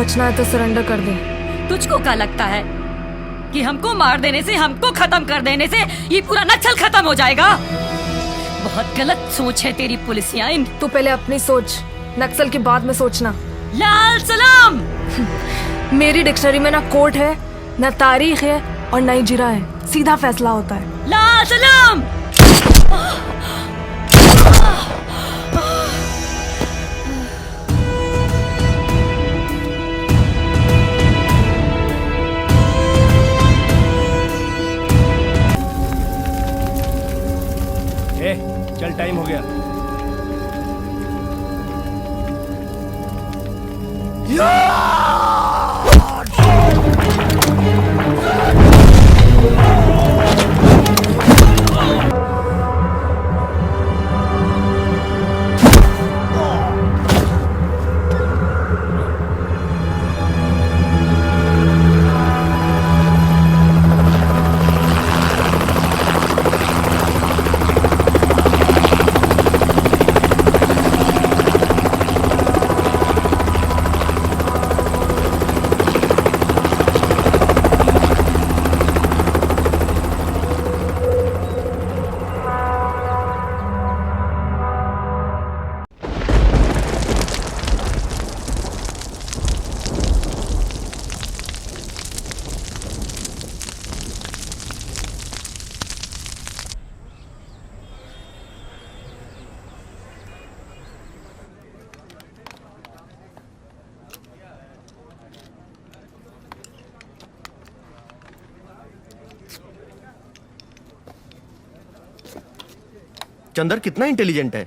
बचना है तो सरेंडर कर दे। तुझको क्या लगता है कि हमको मार देने से, हमको खत्म कर देने से ये पूरा नक्सल खत्म हो जाएगा? बहुत गलत सोच है तेरी पुलिसिया। तू पहले अपनी सोच, नक्सल के बाद में सोचना। लाल सलाम। मेरी डिक्शनरी में ना कोर्ट है, ना तारीख है और ना ही जिरा है, सीधा फैसला होता है। लाल सलाम। चल टाइम हो गया। चंदर कितना इंटेलिजेंट है।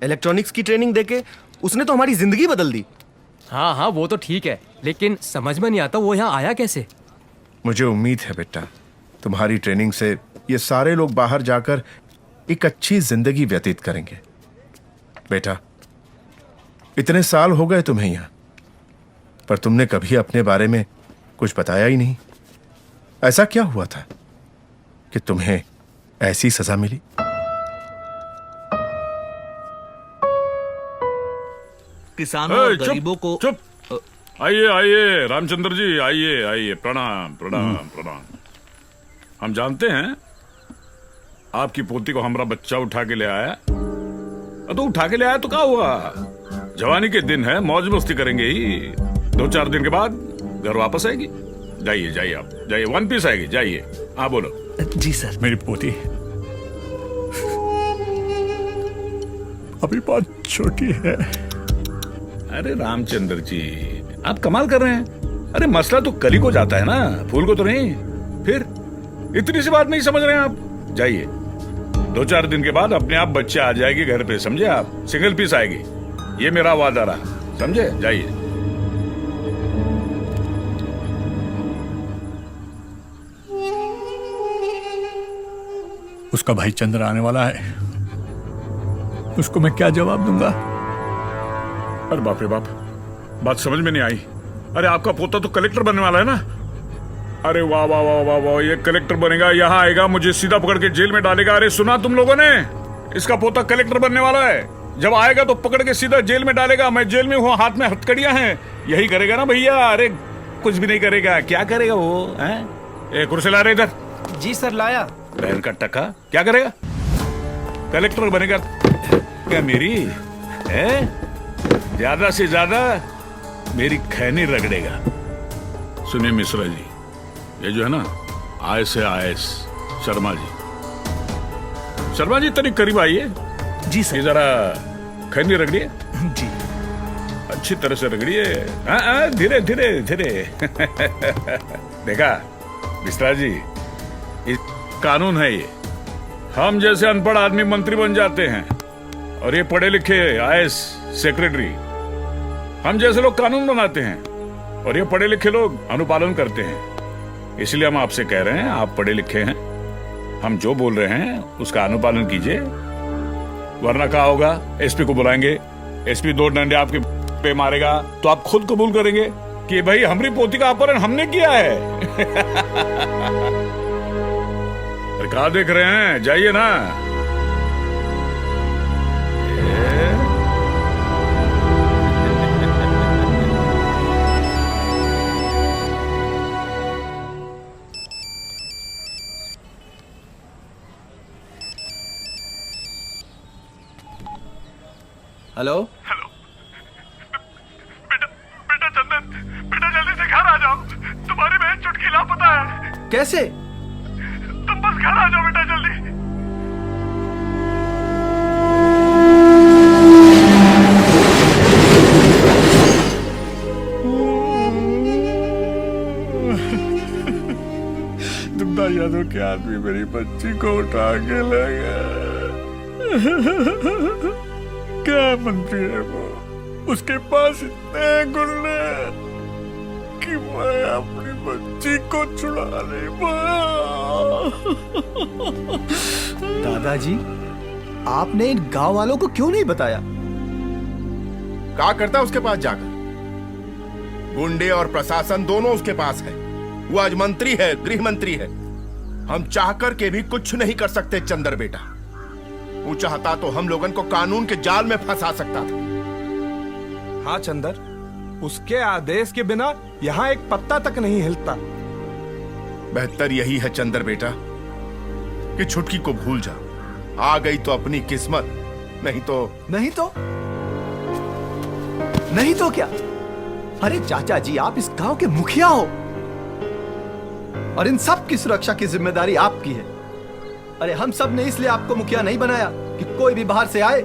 इलेक्ट्रॉनिक्स की ट्रेनिंग देके उसने तो हमारी जिंदगी बदल दी। हाँ हाँ वो तो ठीक है, लेकिन समझ में नहीं आता वो यहाँ आया कैसे। मुझे उम्मीद है बेटा, तुम्हारी ट्रेनिंग से ये सारे लोग बाहर जाकर एक अच्छी जिंदगी व्यतीत करेंगे। बेटा, इतने साल हो गए तुम्हें यहाँ, पर तुमने कभी अपने बारे में कुछ बताया ही नहीं। ऐसा क्या हुआ था कि तुम्हें ऐसी सजा मिली? किसानों और गरीबों को। चुप। आइए आइए रामचंद्र जी, आइए आइए। प्रणाम प्रणाम प्रणाम। हम जानते हैं आपकी पोती को हमारा बच्चा उठा के ले आया। तो उठा के ले आया तो क्या हुआ, जवानी के दिन है, मौज मस्ती करेंगे ही। 2-4 दिन के बाद घर वापस आएगी। जाइए जाइए, आप जाइए, 1 पीस आएगी। जाइए। हाँ बोलो। जी सर। मेरी पोती अभी बहुत छोटी है। अरे रामचंद्र जी, आप कमाल कर रहे हैं। अरे मसला तो कली को जाता है ना, फूल को तो नहीं। फिर इतनी सी बात नहीं समझ रहे हैं आप। जाइए, 2-4 दिन के बाद अपने आप बच्चे आ जाएगी घर पे, समझे आप। सिंगल पीस आएगी, ये मेरा वादा रहा, समझे। जाइए। उसका भाई चंद्र आने वाला है, उसको मैं क्या जवाब दूंगा? अरे बाप रे बाप, बात समझ में नहीं आई। अरे आपका पोता तो कलेक्टर बनने वाला है ना। अरे वाह वाह वाह वाह वाह, ये कलेक्टर बनेगा, यहाँ आएगा, मुझे सीधा पकड़ के जेल में डालेगा। अरे सुना तुम लोगों ने, इसका पोता कलेक्टर बनने वाला है। जब आएगा तो पकड़ के सीधा जेल में डालेगा। मैं जेल में हूँ, हाथ में हथकड़ियां हैं। यही करेगा ना भैया? अरे कुछ भी नहीं करेगा। क्या करेगा वो? है कुर्सी ला रहे इधर। जी सर लाया। बहन का टका, क्या करेगा? कलेक्टर बनेगा क्या मेरी? ज्यादा से ज्यादा मेरी खैनी रगड़ेगा। सुनिए मिश्रा जी, ये जो है ना IAS शर्मा जी, शर्मा जी तनिक करीब आइए। जी सर। ये जरा खैनी रगड़िए। जी। अच्छी तरह से रगड़िए। धीरे धीरे धीरे। देखा मिश्रा जी, ये कानून है। ये हम जैसे अनपढ़ आदमी मंत्री बन जाते हैं और ये पढ़े लिखे IAS सेक्रेटरी, हम जैसे लोग कानून बनाते हैं और ये पढ़े लिखे लोग अनुपालन करते हैं। इसलिए हम आपसे कह रहे हैं, आप पढ़े लिखे हैं, हम जो बोल रहे हैं उसका अनुपालन कीजिए, वरना क्या होगा? SP को बुलाएंगे, SP 2 डंडे आपके पे मारेगा तो आप खुद कबूल करेंगे कि भाई हमारी पोती का अपहरण हमने किया है। अरे कहाँ देख रहे हैं, जाइए ना। हेलो बेटा चंदन, बेटा जल्दी से घर आ जाओ। तुम्हारी बहन चुटकी लापता है। कैसे? तुम बस घर आ जाओ बेटा जल्दी। दुग्धा यादव के आदमी मेरी बच्ची को उठा के ले गया। क्या मंत्री है वो, उसके पास इतने गुंडे कि मैं अपनी बच्ची को छुड़ा नहीं पाया। दादाजी, आपने इन गांव वालों को क्यों नहीं बताया? क्या करता उसके पास जाकर? गुंडे और प्रशासन दोनों उसके पास है। वो आज मंत्री है, गृह मंत्री है। हम चाहकर के भी कुछ नहीं कर सकते चंदर बेटा। वो चाहता तो हम लोगन को कानून के जाल में फंसा सकता था। हाँ चंदर, उसके आदेश के बिना यहाँ एक पत्ता तक नहीं हिलता। बेहतर यही है चंदर बेटा कि छुटकी को भूल जा। आ गई तो अपनी किस्मत, नहीं तो क्या? अरे चाचा जी, आप इस गांव के मुखिया हो और इन सब की सुरक्षा की जिम्मेदारी आपकी है। अरे हम सब ने इसलिए आपको मुखिया नहीं बनाया कि कोई भी बाहर से आए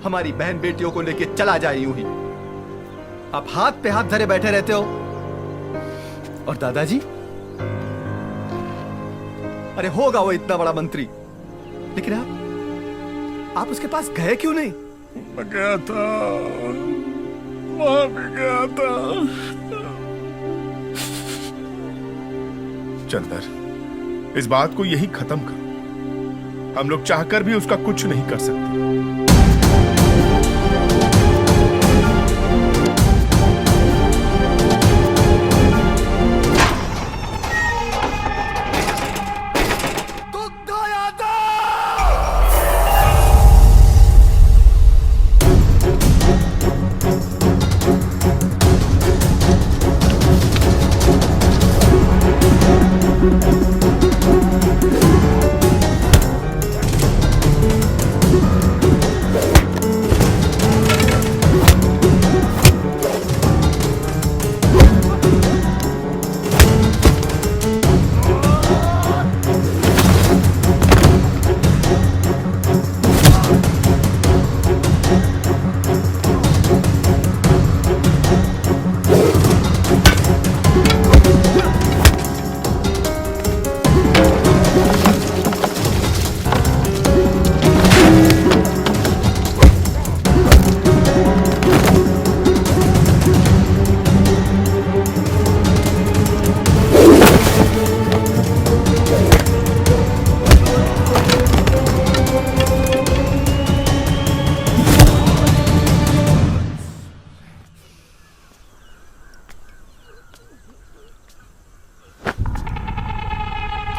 हमारी बहन बेटियों को लेके चला जाए यूं ही। आप हाथ पे हाथ धरे बैठे रहते हो। और दादाजी, अरे होगा वो इतना बड़ा मंत्री, लेकिन आप उसके पास गए क्यों नहीं? मैं गया था, वहां भी गया था। चंदर, इस बात को यही खत्म कर। हम लोग चाहकर भी उसका कुछ नहीं कर सकते।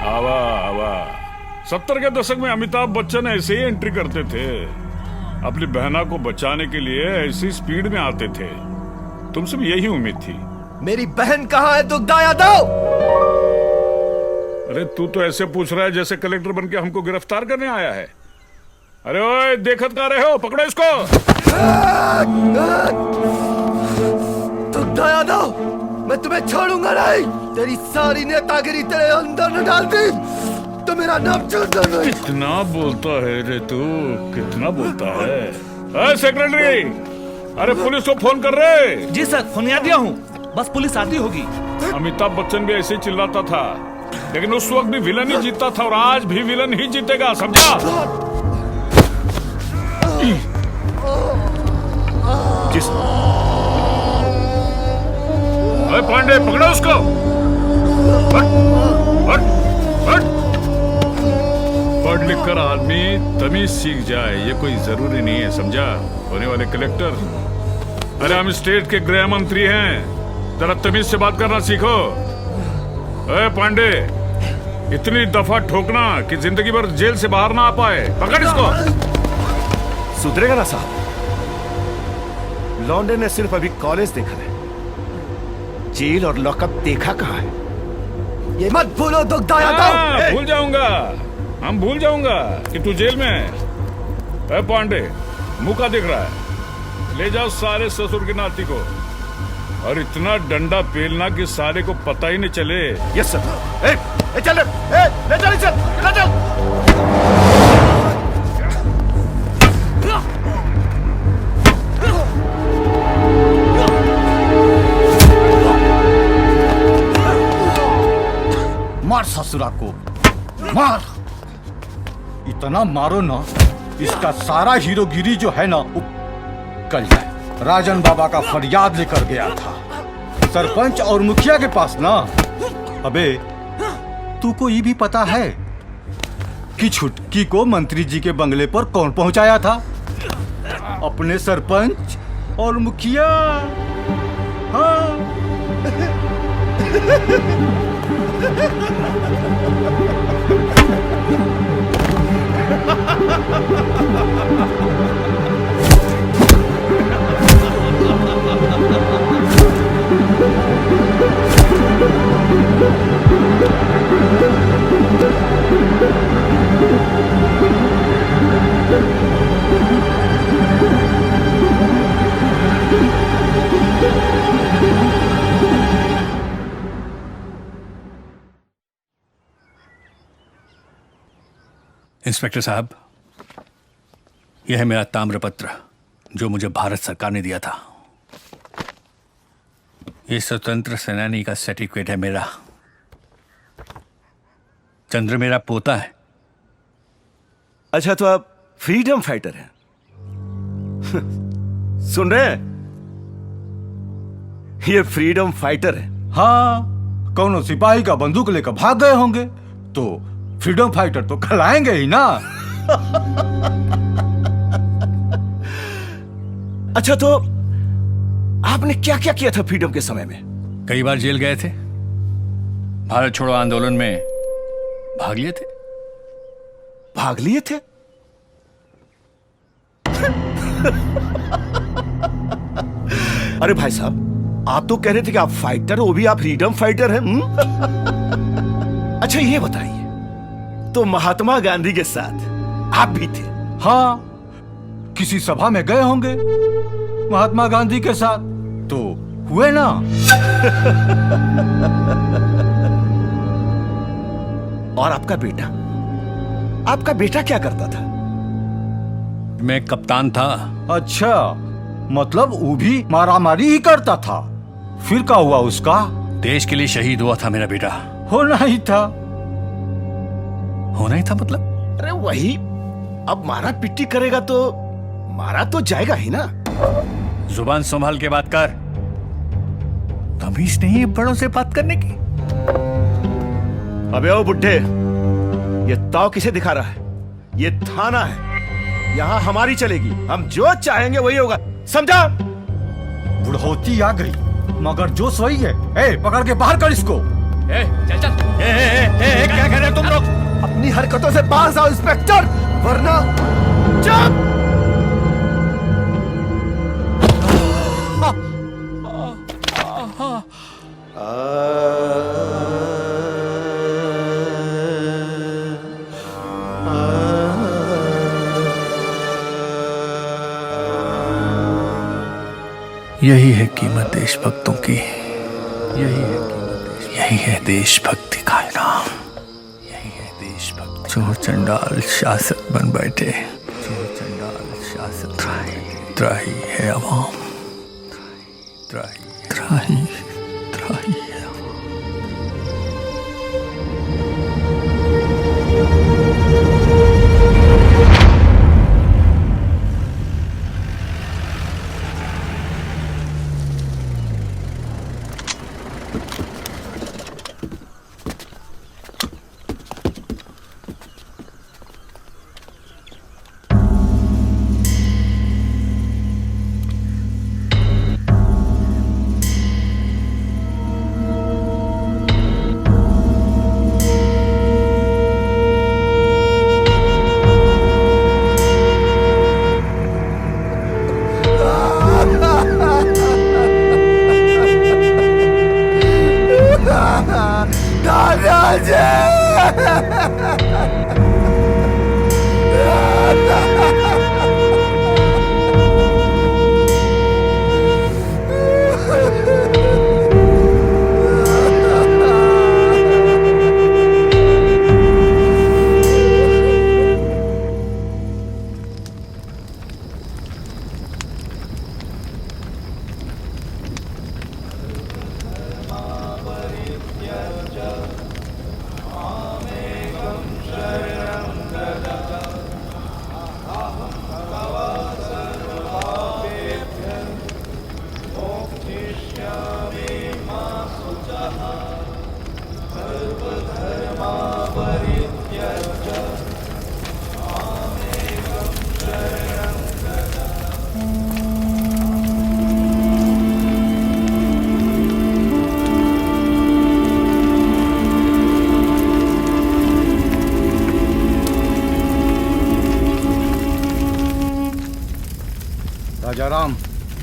आवा 70 के दशक में अमिताभ बच्चन ऐसे ही एंट्री करते थे। अपनी बहना को बचाने के लिए ऐसी स्पीड में आते थे। तुमसे भी यही उम्मीद थी। मेरी बहन कहाँ है दुग्धा यादव? अरे तू तो ऐसे पूछ रहा है जैसे कलेक्टर बन के हमको गिरफ्तार करने आया है। अरे ओए, देखत का रहे हो? पकड़ो इसको। दुग्धा यादव, मैं तुम्हें छोड़ूंगा नहीं। तेरी सारी नेतागिरी तेरे अंदर न डाल दी तो मेरा नाम चंदन नहीं। कितना बोलता है रे तू, कितना बोलता है। अरे सेक्रेटरी, अरे पुलिस को फोन कर रहे। जी सर, फोन दिया हूँ, बस पुलिस आती होगी। अमिताभ बच्चन भी ऐसे ही चिल्लाता था, लेकिन उस वक्त भी विलन ही जीतता था और आज भी विलन ही जीतेगा, समझा? अरे पांडे, पकड़ो उसको। पढ़ लिख कर आदमी तमीज सीख जाए, ये कोई जरूरी नहीं है, समझा? होने वाले कलेक्टर, अरे हम स्टेट के गृह मंत्री हैं, जरा तमीज से बात करना सीखो। अरे पांडे, इतनी दफा ठोकना कि जिंदगी भर जेल से बाहर ना आ पाए। पकड़ इसको। सुधरेगा ना साहब? लौंडे ने सिर्फ अभी कॉलेज देखा है, जेल और लॉकअप देखा कहाँ है? ये मत भूलो दुग्धा यादव। भूल जाऊंगा, हम भूल जाऊंगा कि तू जेल में है। पांडे, मुंह का दिख रहा है? ले जाओ सारे ससुर की नाती को और इतना डंडा पेलना कि सारे को पता ही नहीं चले। Yes sir. ए चल ले चल चल ले चल। मार ससुरा को, मार। इतना मारो ना इसका सारा हीरोगिरी जो है ना वो कल जाए। राजन बाबा का फरियाद लेकर गया था सरपंच और मुखिया के पास ना। अबे तू को ये भी पता है कि छुटकी को मंत्री जी के बंगले पर कौन पहुंचाया था? अपने सरपंच और मुखिया। हाँ इंस्पेक्टर साहब, यह है मेरा ताम्रपत्र जो मुझे भारत सरकार ने दिया था। ये स्वतंत्र सेनानी का सर्टिफिकेट है मेरा। चंद्र मेरा पोता है। अच्छा तो आप फ्रीडम फाइटर हैं। सुन रहे हैं? ये फ्रीडम फाइटर है। हाँ, कौनो सिपाही का बंदूक लेकर भाग गए होंगे तो फ्रीडम फाइटर तो कहलाएंगे ही ना। अच्छा तो आपने क्या क्या किया था फ्रीडम के समय में? कई बार जेल गए थे, भारत छोड़ो आंदोलन में भाग लिए थे। भाग लिए थे? अरे भाई साहब, आप तो कह रहे थे कि आप फाइटर हो, वो भी आप फ्रीडम फाइटर हैं। अच्छा ये बताइए, तो महात्मा गांधी के साथ आप भी थे? हाँ, किसी सभा में गए होंगे महात्मा गांधी के साथ तो हुए ना। और आपका बेटा क्या करता था? मैं कप्तान था। अच्छा, मतलब वो भी मारामारी ही करता था। फिर क्या हुआ उसका? देश के लिए शहीद हुआ था मेरा बेटा। होना ही था। होना ही था मतलब? अरे वही, अब मारा पिट्टी करेगा तो मारा तो जाएगा ही ना। जुबान संभाल के बात कर। तमीज नहीं है बड़ों से बात करने की। अबे ओ बुड्ढे, ये ताव किसे दिखा रहा है? ये थाना है, यहाँ हमारी चलेगी। हम जो चाहेंगे वही होगा, समझा? बुढ़ौती आ गई मगर जोश वही है। ए, पकड़ के बाहर कर इसको। चल चल। क्या कर रहे हो तुम लोग? अपनी हरकतों से बाहर आओ इंस्पेक्टर, वरना चुप। यही है कीमत देशभक्तों की। यही है देशभक्ति का इनाम। यही है देशभक्ति। जो चंडाल शासक बन बैठे, त्राही है अवाम। त्राही है।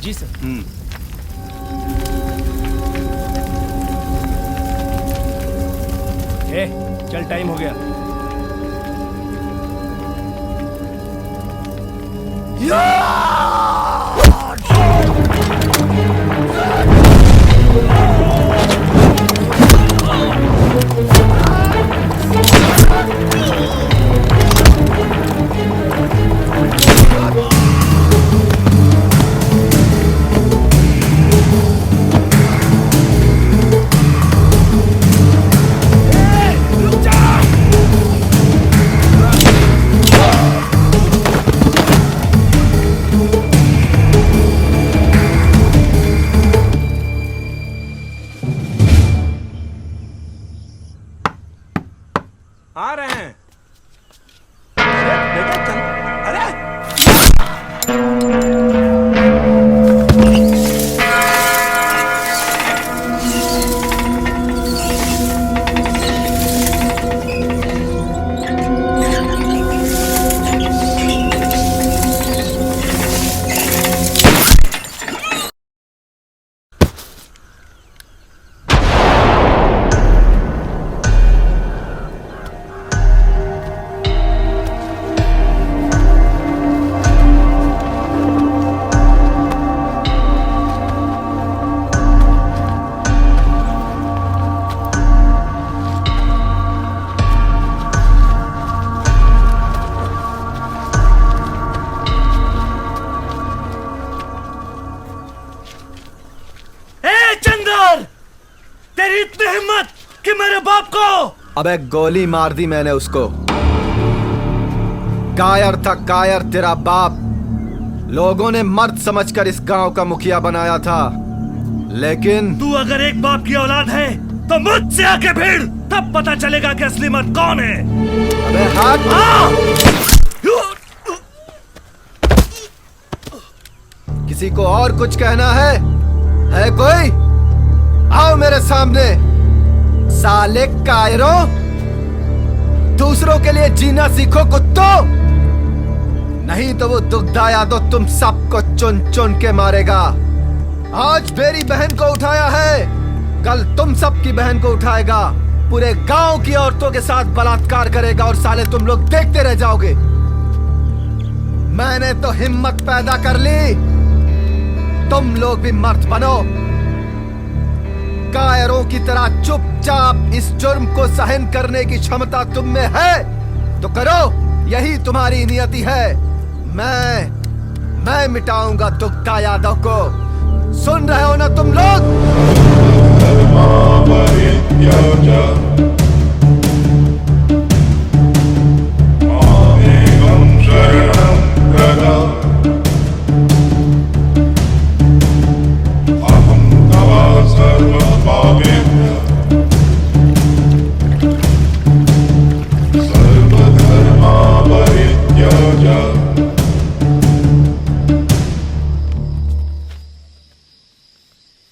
जी सर। चल टाइम हो गया। आ रहे हैं। अरे बेटा चल। अरे तेरी इतनी हिम्मत कि मेरे बाप को। अबे गोली मार दी मैंने उसको। कायर था कायर तेरा बाप। लोगों ने मर्द समझकर इस गांव का मुखिया बनाया था, लेकिन तू अगर एक बाप की औलाद है तो मुझसे आके भिड़, तब पता चलेगा कि असली मर्द कौन है। अबे हाथ। किसी को और कुछ कहना है कोई? आओ मेरे सामने। साले कायरों, दूसरों के लिए जीना सीखो कुत्तों, नहीं तो वो दुग्धा यादव तुम सबको चुन चुन के मारेगा। आज मेरी बहन को उठाया है, कल तुम सबकी बहन को उठाएगा। पूरे गांव की औरतों के साथ बलात्कार करेगा और साले तुम लोग देखते रह जाओगे। मैंने तो हिम्मत पैदा कर ली, तुम लोग भी मर्द बनो। कायरों की तरह चुपचाप इस जुर्म को सहन करने की क्षमता तुम में है तो करो, यही तुम्हारी नियति है। मैं मिटाऊंगा दुग्धा यादव को। सुन रहे हो ना तुम लोग?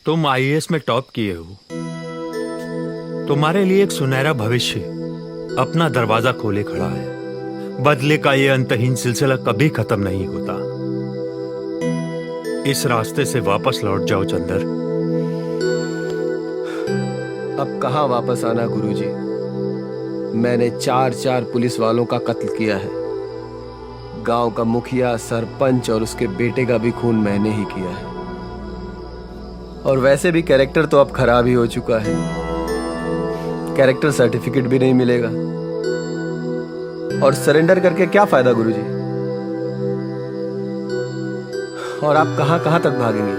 तुम आईएएस में टॉप किए हो, तुम्हारे लिए एक सुनहरा भविष्य अपना दरवाजा खोले खड़ा है। बदले का ये अंतहीन सिलसिला कभी खत्म नहीं होता। इस रास्ते से वापस लौट जाओ चंदर। अब कहां वापस आना गुरुजी? मैंने 4 पुलिस वालों का कत्ल किया है। गांव का मुखिया, सरपंच और उसके बेटे का भी खून मैंने ही किया है। और वैसे भी कैरेक्टर तो अब खराब ही हो चुका है। कैरेक्टर सर्टिफिकेट भी नहीं मिलेगा। और सरेंडर करके क्या फायदा गुरुजी? और आप कहां कहां तक भागेंगे?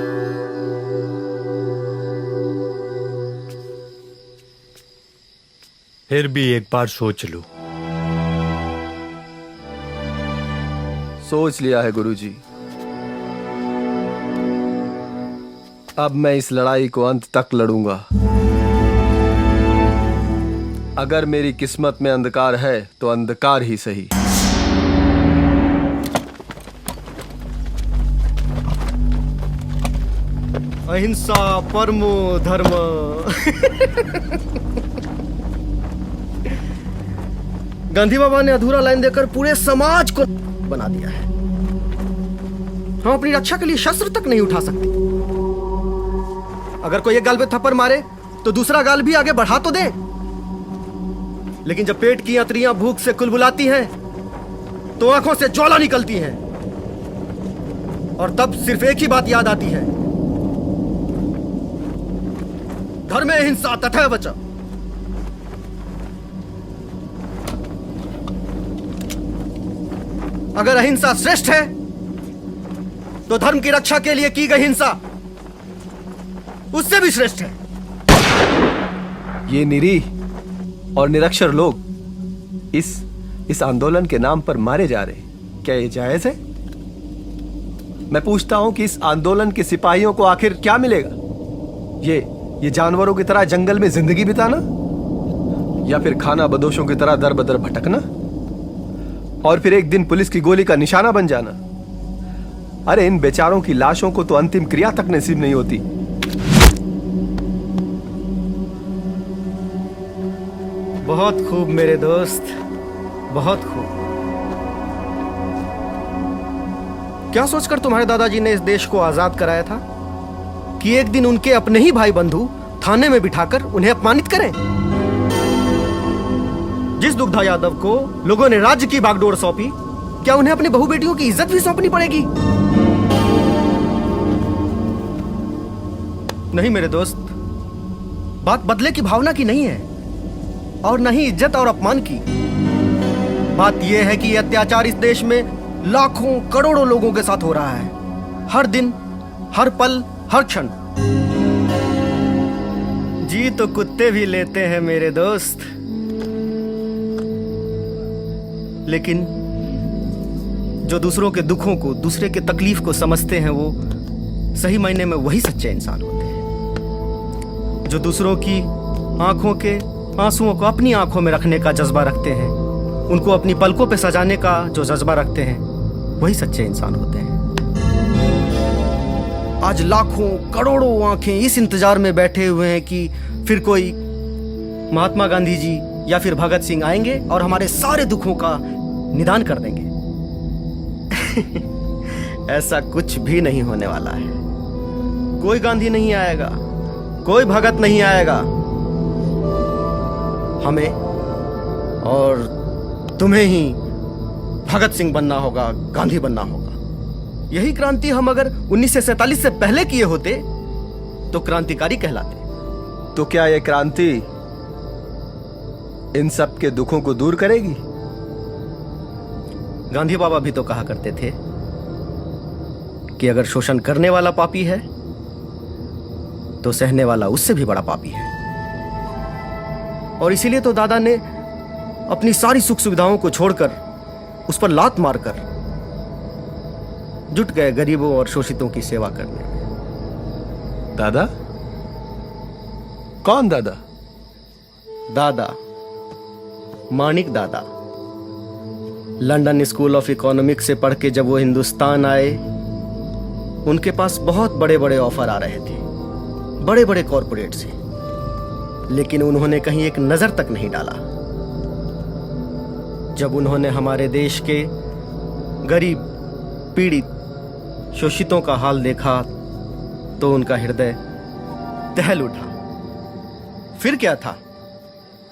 फिर भी एक बार सोच लो। सोच लिया है गुरुजी। अब मैं इस लड़ाई को अंत तक लड़ूंगा। अगर मेरी किस्मत में अंधकार है तो अंधकार ही सही। अहिंसा परमो धर्म। गांधी बाबा ने अधूरा लाइन देकर पूरे समाज को बना दिया है। हम अपनी रक्षा के लिए शस्त्र तक नहीं उठा सकते। अगर कोई एक गाल पे थप्पड़ मारे तो दूसरा गाल भी आगे बढ़ा तो दे, लेकिन जब पेट की अंतड़ियां भूख से कुलबुलाती हैं तो आंखों से ज्वाला निकलती है, और तब सिर्फ एक ही बात याद आती है, धर्मे हिंसा तथा बचा। अगर अहिंसा श्रेष्ठ है तो धर्म की रक्षा के लिए की गई हिंसा उससे भी श्रेष्ठ है। ये निरीह और निरक्षर लोग इस आंदोलन के नाम पर मारे जा रहे हैं, क्या ये जायज है? मैं पूछता हूं कि इस आंदोलन के सिपाहियों को आखिर क्या मिलेगा? ये जानवरों की तरह जंगल में जिंदगी बिताना, या फिर खाना बदोशों की तरह दर बदर भटकना और फिर एक दिन पुलिस की गोली का निशाना बन जाना? अरे इन बेचारों की लाशों को तो अंतिम क्रिया तक नसीब नहीं होती। बहुत खूब मेरे दोस्त, बहुत खूब। क्या सोचकर तुम्हारे दादाजी ने इस देश को आजाद कराया था कि एक दिन उनके अपने ही भाई बंधु थाने में बिठाकर उन्हें अपमानित करें? जिस दुग्धा यादव को लोगों ने राज्य की बागडोर सौंपी, क्या उन्हें अपनी बहू बेटियों की इज्जत भी सौंपनी पड़ेगी? नहीं मेरे दोस्त, बात बदले की भावना की नहीं है, और न ही इज्जत और अपमान की। बात यह है कि यह अत्याचार इस देश में लाखों करोड़ों लोगों के साथ हो रहा है, हर दिन, हर पल, हर क्षण। जी तो कुत्ते भी लेते हैं मेरे दोस्त, लेकिन जो दूसरों के दुखों को, दूसरे के तकलीफ को समझते हैं, वो सही मायने में वही सच्चे इंसान होते हैं। जो दूसरों की आंखों के आंसुओं को अपनी आंखों में रखने का जज्बा रखते हैं, उनको अपनी पलकों पे सजाने का जो जज्बा रखते हैं, वही सच्चे इंसान होते हैं। आज लाखों करोड़ों आंखें इस इंतजार में बैठे हुए हैं कि फिर कोई महात्मा गांधी जी या फिर भगत सिंह आएंगे और हमारे सारे दुखों का निदान कर देंगे। ऐसा कुछ भी नहीं होने वाला है। कोई गांधी नहीं आएगा, कोई भगत नहीं आएगा। हमें और तुम्हें ही भगत सिंह बनना होगा, गांधी बनना होगा। यही क्रांति हम अगर 1947 से पहले किए होते तो क्रांतिकारी कहलाते। तो क्या यह क्रांति इन सब के दुखों को दूर करेगी? गांधी बाबा भी तो कहा करते थे कि अगर शोषण करने वाला पापी है तो सहने वाला उससे भी बड़ा पापी है। और इसीलिए तो दादा ने अपनी सारी सुख सुविधाओं को छोड़कर उस पर लात मारकर जुट गए गरीबों और शोषितों की सेवा करने में। दादा? कौन दादा? दादा माणिक दादा। लंदन स्कूल ऑफ इकोनॉमिक्स से पढ़ के जब वो हिंदुस्तान आए, उनके पास बहुत बड़े बड़े ऑफर आ रहे थे, बड़े बड़े कॉरपोरेट से, लेकिन उन्होंने कहीं एक नजर तक नहीं डाला। जब उन्होंने हमारे देश के गरीब, पीड़ित, शोषितों का हाल देखा तो उनका हृदय दहल उठा। फिर क्या था,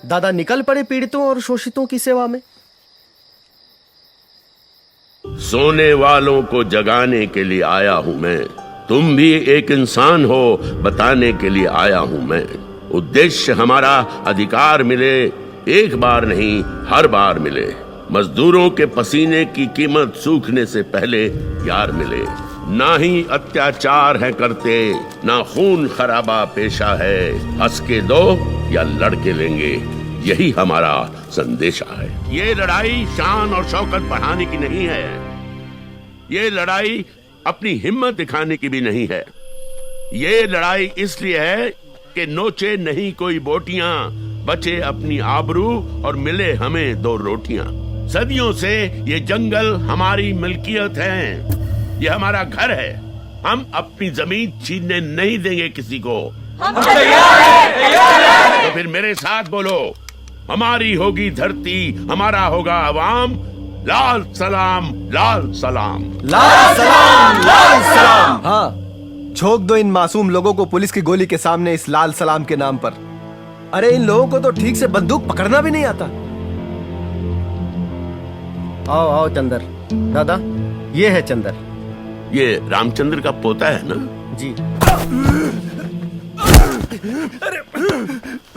दादा निकल पड़े पीड़ितों और शोषितों की सेवा में। सोने वालों को जगाने के लिए आया हूं मैं, तुम भी एक इंसान हो बताने के लिए आया हूं मैं। उद्देश्य हमारा अधिकार मिले, एक बार नहीं हर बार मिले। मजदूरों के पसीने की कीमत सूखने से पहले यार मिले। ना ही अत्याचार है करते, ना खून खराबा पेशा है। हंस के दो या लड़के लेंगे, यही हमारा संदेशा है। ये लड़ाई शान और शौकत बढ़ाने की नहीं है, ये लड़ाई अपनी हिम्मत दिखाने की भी नहीं है। ये लड़ाई इसलिए है कि नोचे नहीं कोई बोटियां, बचे अपनी आबरू और मिले हमें दो रोटियां। सदियों से ये जंगल हमारी मिल्कियत है, ये हमारा घर है। हम अपनी जमीन छीनने नहीं देंगे किसी को। हम तैयार हैं। तो फिर मेरे साथ बोलो, हमारी होगी धरती, हमारा होगा अवाम, लाल सलाम, लाल सलाम। लाल सलाम, लाल सलाम। हाँ, झोंक दो इन मासूम लोगों को पुलिस की गोली के सामने इस लाल सलाम के नाम पर। अरे इन लोगों को तो ठीक से बंदूक पकड़ना भी नहीं आता। आओ आओ चंदर। दादा, ये है चंदर। ये रामचंद्र का पोता है ना? जी।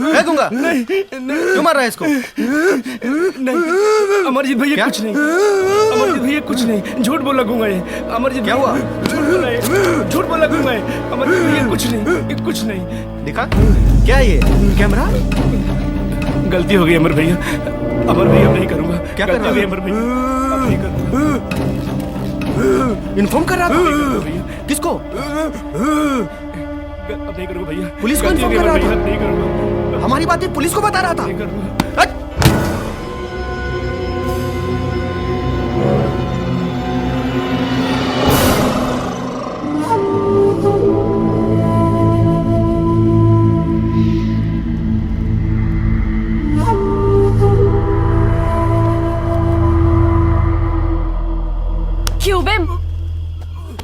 फेंकूंगा। नहीं, क्यों मार रहा है इसको? नहीं अमरजीत भैया कुछ नहीं, अमरजीत भैया कुछ नहीं, झूठ बोल लगूंगा ये। अमरजीत क्या हुआ? झूठ बोला है, झूठ बोल लगूंगा ये। अमरजीत भैया कुछ नहीं, कुछ नहीं। दिखा क्या ये कैमरा? गलती हो गई अमर भैया, अमर भैया अब नहीं करूंगा। क्या कर रहा है अमर भैया? अब नहीं करूंगा। इन्फॉर्म कर रहा था किसको? अब नहीं करूंगा भैया। पुलिस को इन्फॉर्म कर रहा था? नहीं करूंगा। हमारी बातें पुलिस को बता रहा था? नहीं करूंगा। क्यों बे?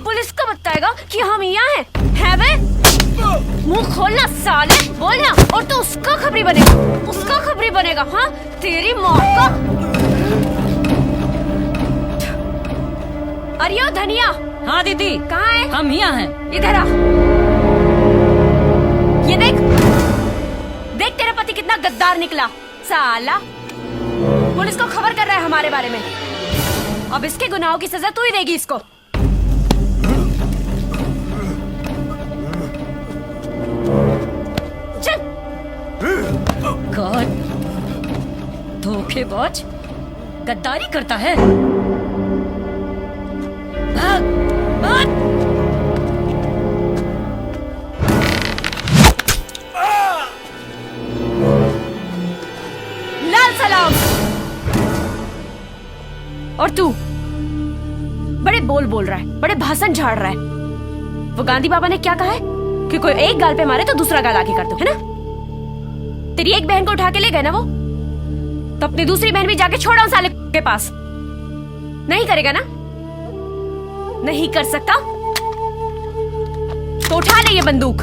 पुलिस को बताएगा कि हम यहाँ हैं? है बे? मुंह खोलना साले, बोलना। और तो उसका खबरी बनेगा, उसका खबरी बनेगा। हाँ, तेरी माँ का। अरे ओ धनिया। हाँ दीदी, कहाँ है? हम यहाँ हैं। इधर आ। ये देख, देख तेरा पति कितना गद्दार निकला साला। पुलिस को खबर कर रहा है हमारे बारे में। अब इसके गुनाहों की सजा तू ही देगी इसको। चल। गॉड, धोखेबाज, गद्दारी करता है। भाग, भाग। लाल सलाम। और तू बड़े बोल रहा है, बड़े भाषण झाड़ रहा है। वो गांधी बाबा ने क्या कहा है कि कोई एक गाल पे मारे तो दूसरा गाल आगे कर दो, है ना? तेरी एक बहन को उठा के ले गए ना वो, तो अपनी दूसरी बहन भी जाके छोड़ा उस साले के पास। नहीं करेगा ना? नहीं कर सकता तो उठा ले ये बंदूक।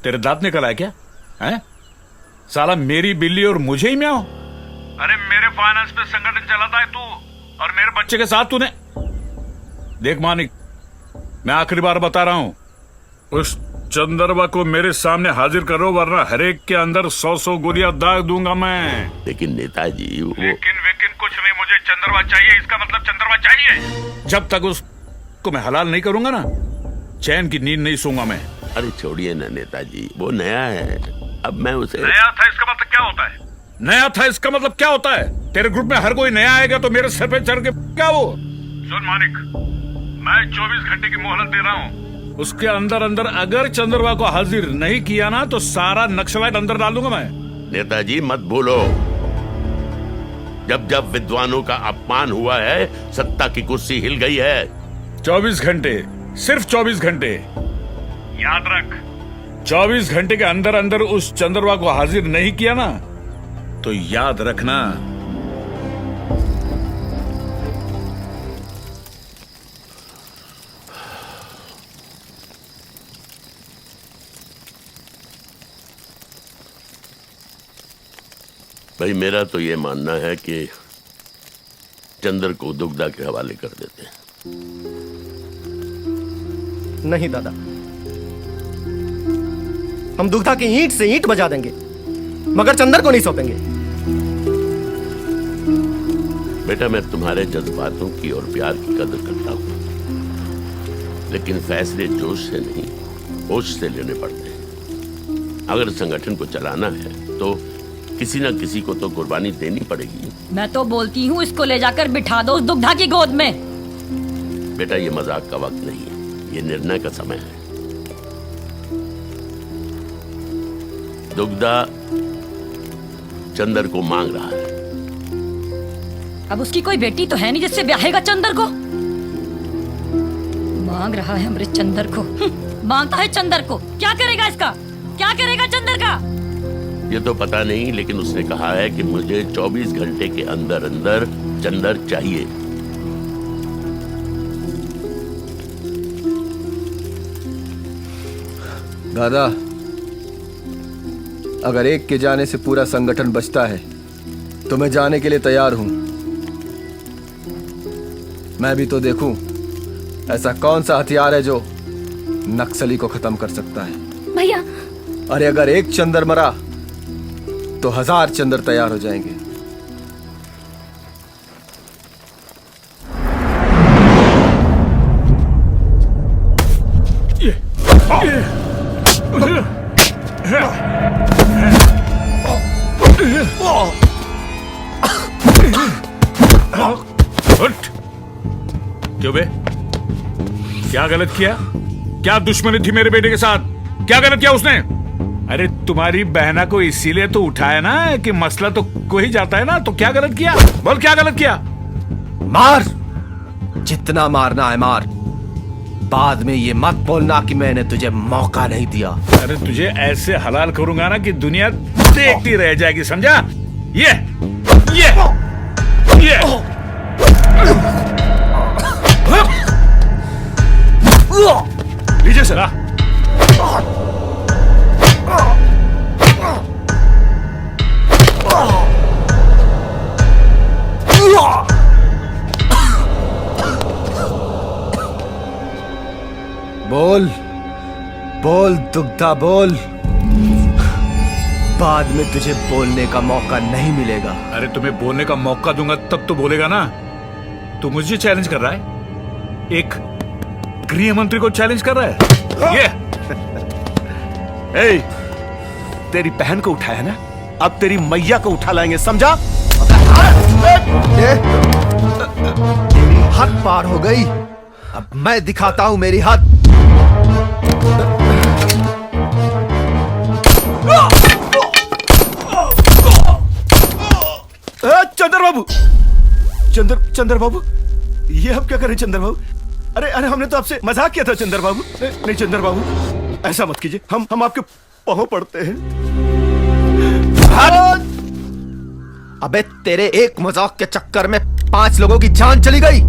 तेरे दांत निकल आया क्या? हैं? साला मेरी बिल्ली और मुझे ही म्याओ। अरे मेरे फाइनेंस पे संगठन चलाता है तू, और मेरे बच्चे के साथ तूने। देख मानिक, मैं आखिरी बार बता रहा हूं, उस चंद्रबा को मेरे सामने हाजिर करो, वरना हरेक के अंदर 100 गोलियां दाग दूंगा मैं। लेकिन नेताजी वो... लेकिन कुछ नहीं, मुझे चंद्रबा चाहिए। इसका मतलब चंद्रबा चाहिए। जब तक उसको मैं हलाल नहीं करूंगा ना, चैन की नींद नहीं सोऊंगा मैं। अरे छोड़िए ना नेताजी, वो नया है, अब मैं उसे... नया था इसका मतलब क्या होता है? नया था इसका मतलब क्या होता है? तेरे ग्रुप में हर कोई नया आएगा तो मेरे सर पे चढ़ के क्या वो? सुन मानिक, मैं 24 घंटे की मोहलत दे रहा हूँ। उसके अंदर अगर चंद्रबा को हाजिर नहीं किया ना, तो सारा नक्सलाइट अंदर डाल दूंगा मैं। नेताजी मत भूलो, जब जब विद्वानों का अपमान हुआ है, सत्ता की कुर्सी हिल गई है। 24 घंटे सिर्फ 24 घंटे। याद रख, 24 घंटे के अंदर अंदर उस चंद्रवा को हाजिर नहीं किया ना, तो याद रखना भाई मेरा तो ये मानना है कि चंद्र को दुग्धा के हवाले कर देते हैं। नहीं दादा, हम दुग्धा की ईंट से ईंट बजा देंगे, मगर चंदर को नहीं सौंपेंगे। बेटा, मैं तुम्हारे जज्बातों की और प्यार की कदर करता हूं, लेकिन फैसले जोश से नहीं, होश से लेने पड़ते हैं। अगर संगठन को चलाना है तो किसी न किसी को तो कुर्बानी देनी पड़ेगी। मैं तो बोलती हूँ इसको ले जाकर बिठा दो उस दुग्धा की गोद में। बेटा, ये मजाक का वक्त नहीं है, ये निर्णय का समय है। दुग्धा चंदर को मांग रहा है। अब उसकी कोई बेटी तो है नहीं जिससे ब्याहेगा चंदर को। मांग रहा है हमारे चंदर को। मांगता है चंदर को। क्या करेगा इसका? क्या करेगा चंदर का? ये तो पता नहीं, लेकिन उसने कहा है कि मुझे 24 घंटे के अंदर अंदर चंदर चाहिए। दादा, अगर एक के जाने से पूरा संगठन बचता है तो मैं जाने के लिए तैयार हूं। मैं भी तो देखूं ऐसा कौन सा हथियार है जो नक्सली को खत्म कर सकता है। भैया, अरे अगर एक चंदर मरा तो 1000 चंदर तैयार हो जाएंगे। क्यों बे? क्या गलत किया? क्या दुश्मनी थी मेरे बेटे के साथ? क्या गलत किया उसने? अरे तुम्हारी बहना को इसीलिए तो उठाया ना कि मसला तो कोई जाता है ना, तो क्या गलत किया? बोल, क्या गलत किया? मार, जितना मारना है मार। बाद में ये मत बोलना कि मैंने तुझे मौका नहीं दिया। अरे तुझे ऐसे हलाल करूंगा ना कि दुनिया देखती रह जाएगी, समझा? ये लीजिए सर। बोल बोल दुग्धा बोल, बाद में तुझे बोलने का मौका नहीं मिलेगा। अरे तुम्हें बोलने का मौका दूंगा तब तो बोलेगा ना। तू मुझे चैलेंज कर रहा है? एक गृह मंत्री को चैलेंज कर रहा है? ये ए, तेरी बहन को उठाया ना, अब तेरी मैया को उठा लाएंगे, समझा? मेरी हद पार हो गई, अब मैं दिखाता हूं मेरी हद। चंद्र बाबू, चंद्र बाबू, ये अब क्या करें चंद्र बाबू? अरे हमने तो आपसे मजाक किया था चंद्र बाबू। नहीं चंद्र बाबू, ऐसा मत कीजिए, हम आपके पांव पड़ते हैं। अबे तेरे एक मजाक के चक्कर में 5 लोगों की जान चली गई।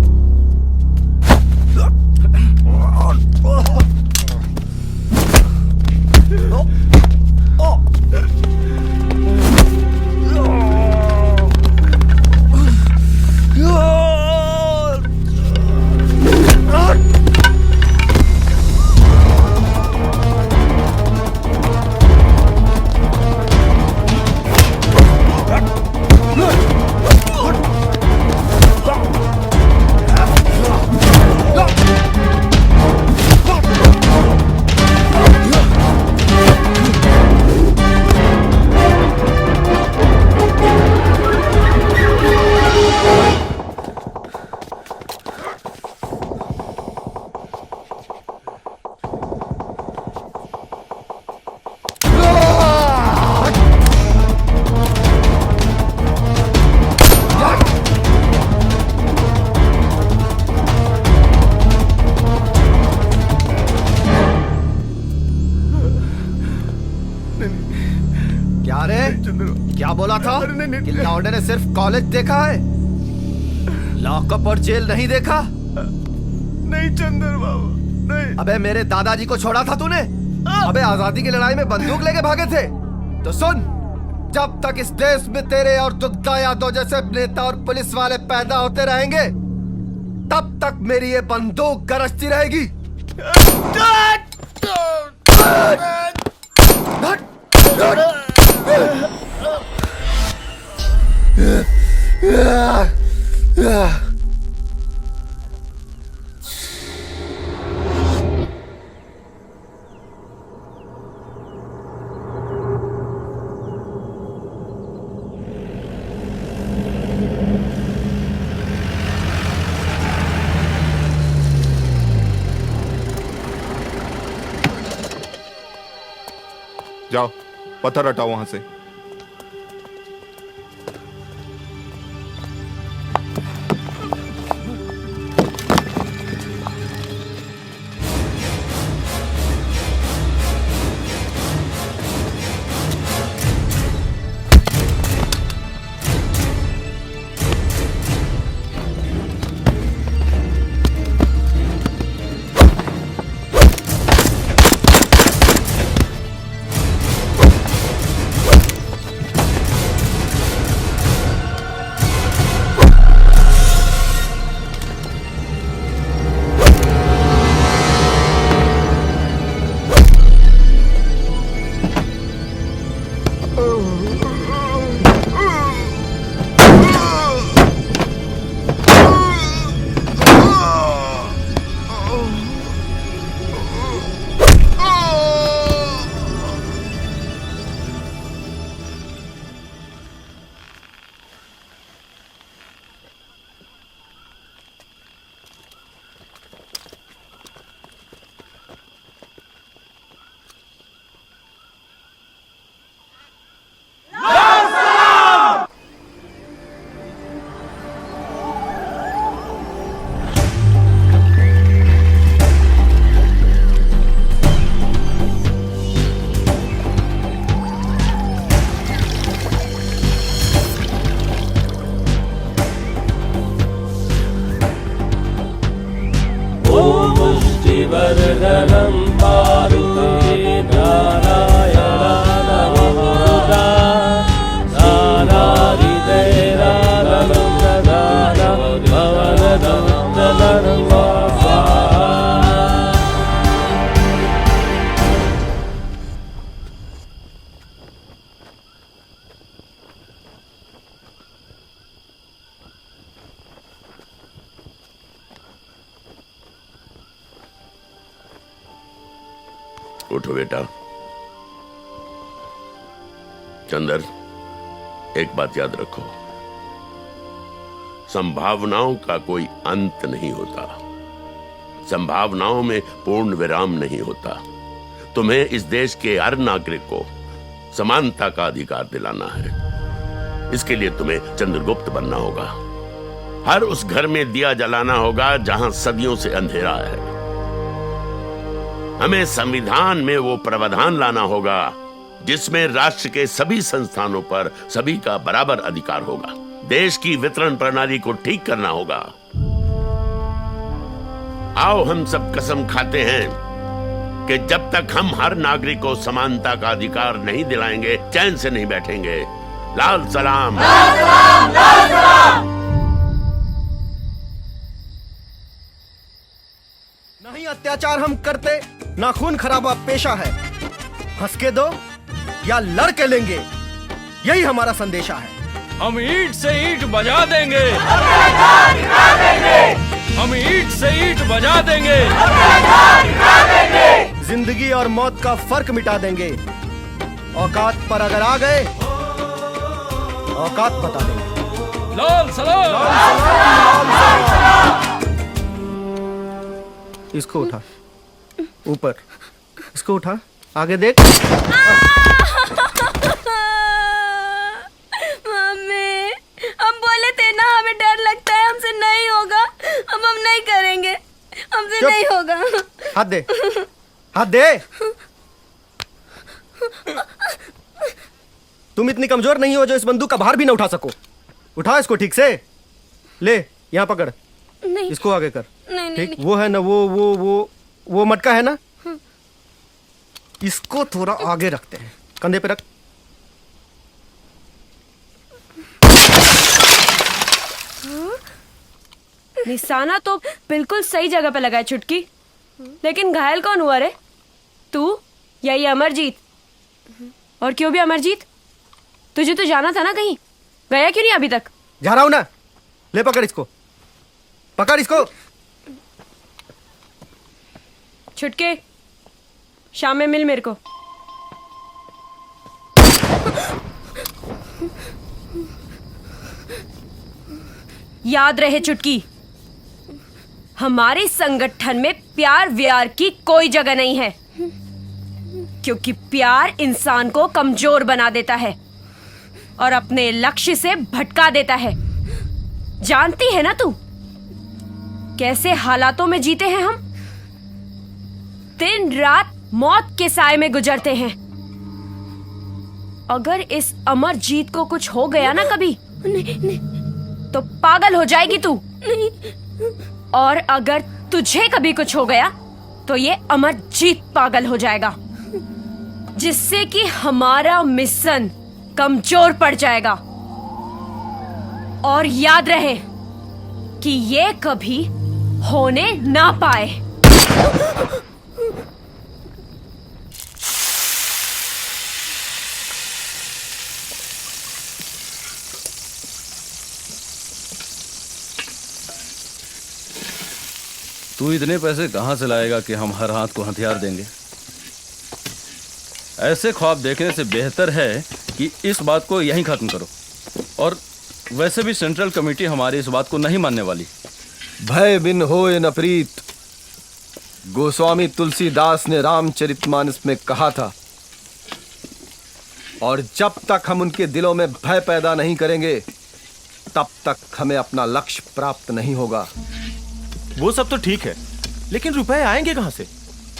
क्या बोला था कि लौंडे ने सिर्फ कॉलेज देखा है, लॉकअप और जेल नहीं देखा? नहीं चंदर बाबू नहीं। अबे मेरे दादाजी को छोड़ा था तूने? अबे आजादी की लड़ाई में बंदूक लेके भागे थे। तो सुन, जब तक इस देश में तेरे और दुग्धा यादव जैसे नेता और पुलिस वाले पैदा होते रहेंगे, तब तक मेरी ये बंदूक गरजती रहेगी। जाओ पत्थर हटाओ वहां से। उठो बेटा। चंदर, एक बात याद रखो, संभावनाओं का कोई अंत नहीं होता, संभावनाओं में पूर्ण विराम नहीं होता। तुम्हें इस देश के हर नागरिक को समानता का अधिकार दिलाना है। इसके लिए तुम्हें चंद्रगुप्त बनना होगा। हर उस घर में दिया जलाना होगा जहां सदियों से अंधेरा है। हमें संविधान में वो प्रावधान लाना होगा जिसमें राष्ट्र के सभी संस्थानों पर सभी का बराबर अधिकार होगा। देश की वितरण प्रणाली को ठीक करना होगा। आओ हम सब कसम खाते हैं कि जब तक हम हर नागरिक को समानता का अधिकार नहीं दिलाएंगे, चैन से नहीं बैठेंगे। लाल सलाम, लाल सलाम, लाल सलाम। नहीं अत्याचार हम करते, ना खून खराबा पेशा है। हंस के दो या लड़ के लेंगे, यही हमारा संदेशा है। हम ईंट से ईंट बजा देंगे, हम ईंट से ईंट बजा देंगे, जिंदगी और मौत का फर्क मिटा देंगे। औकात पर अगर आ गए, औकात बता देंगे। लाल सलाम, लाल सलाम। इसको उठा, ऊपर इसको उठा, आगे देख। मम्मी, हम बोले थे ना हमें डर लगता है, हमसे नहीं होगा, हम नहीं करेंगे, हमसे नहीं होगा। हाथ दे, हाथ दे। तुम इतनी कमजोर नहीं हो जो इस बंदूक का भार भी ना उठा सको। उठाओ इसको ठीक से। ले यहाँ पकड़, नहीं इसको आगे कर। नहीं ठीक, नहीं, वो है ना, वो मटका है ना, इसको थोड़ा आगे रखते हैं, कंधे पे रख। निशाना तो बिल्कुल सही जगह पे लगा है चुटकी, लेकिन घायल कौन हुआ रे? तू या ये अमरजीत? और क्यों भी अमरजीत? तुझे तो जाना था ना कहीं, गया क्यों नहीं अभी तक? जा रहा हूं ना। ले पकड़ इसको, पकड़ इसको। छुटके, शाम में मिल मेरे को। याद रहे चुटकी, हमारे संगठन में प्यार व्यार की कोई जगह नहीं है, क्योंकि प्यार इंसान को कमजोर बना देता है और अपने लक्ष्य से भटका देता है। जानती है ना तू कैसे हालातों में जीते हैं हम? दिन रात मौत के साए में गुजरते हैं। अगर इस अमरजीत को कुछ हो गया ना कभी, तो पागल हो जाएगी तू। और अगर तुझे कभी कुछ हो गया तो ये अमरजीत पागल हो जाएगा, जिससे कि हमारा मिशन कमजोर पड़ जाएगा। और याद रहे कि ये कभी होने ना पाए। तू इतने पैसे कहाँ से लाएगा कि हम हर हाथ को हथियार देंगे? ऐसे ख्वाब देखने से बेहतर है कि इस बात को यहीं खत्म करो। और वैसे भी सेंट्रल कमेटी हमारी इस बात को नहीं मानने वाली। भय बिन होए न प्रीत, गोस्वामी तुलसीदास ने रामचरितमानस में कहा था। और जब तक हम उनके दिलों में भय पैदा नहीं करेंगे, तब तक हमें अपना लक्ष्य प्राप्त नहीं होगा। वो सब तो ठीक है, लेकिन रुपए आएंगे कहां से?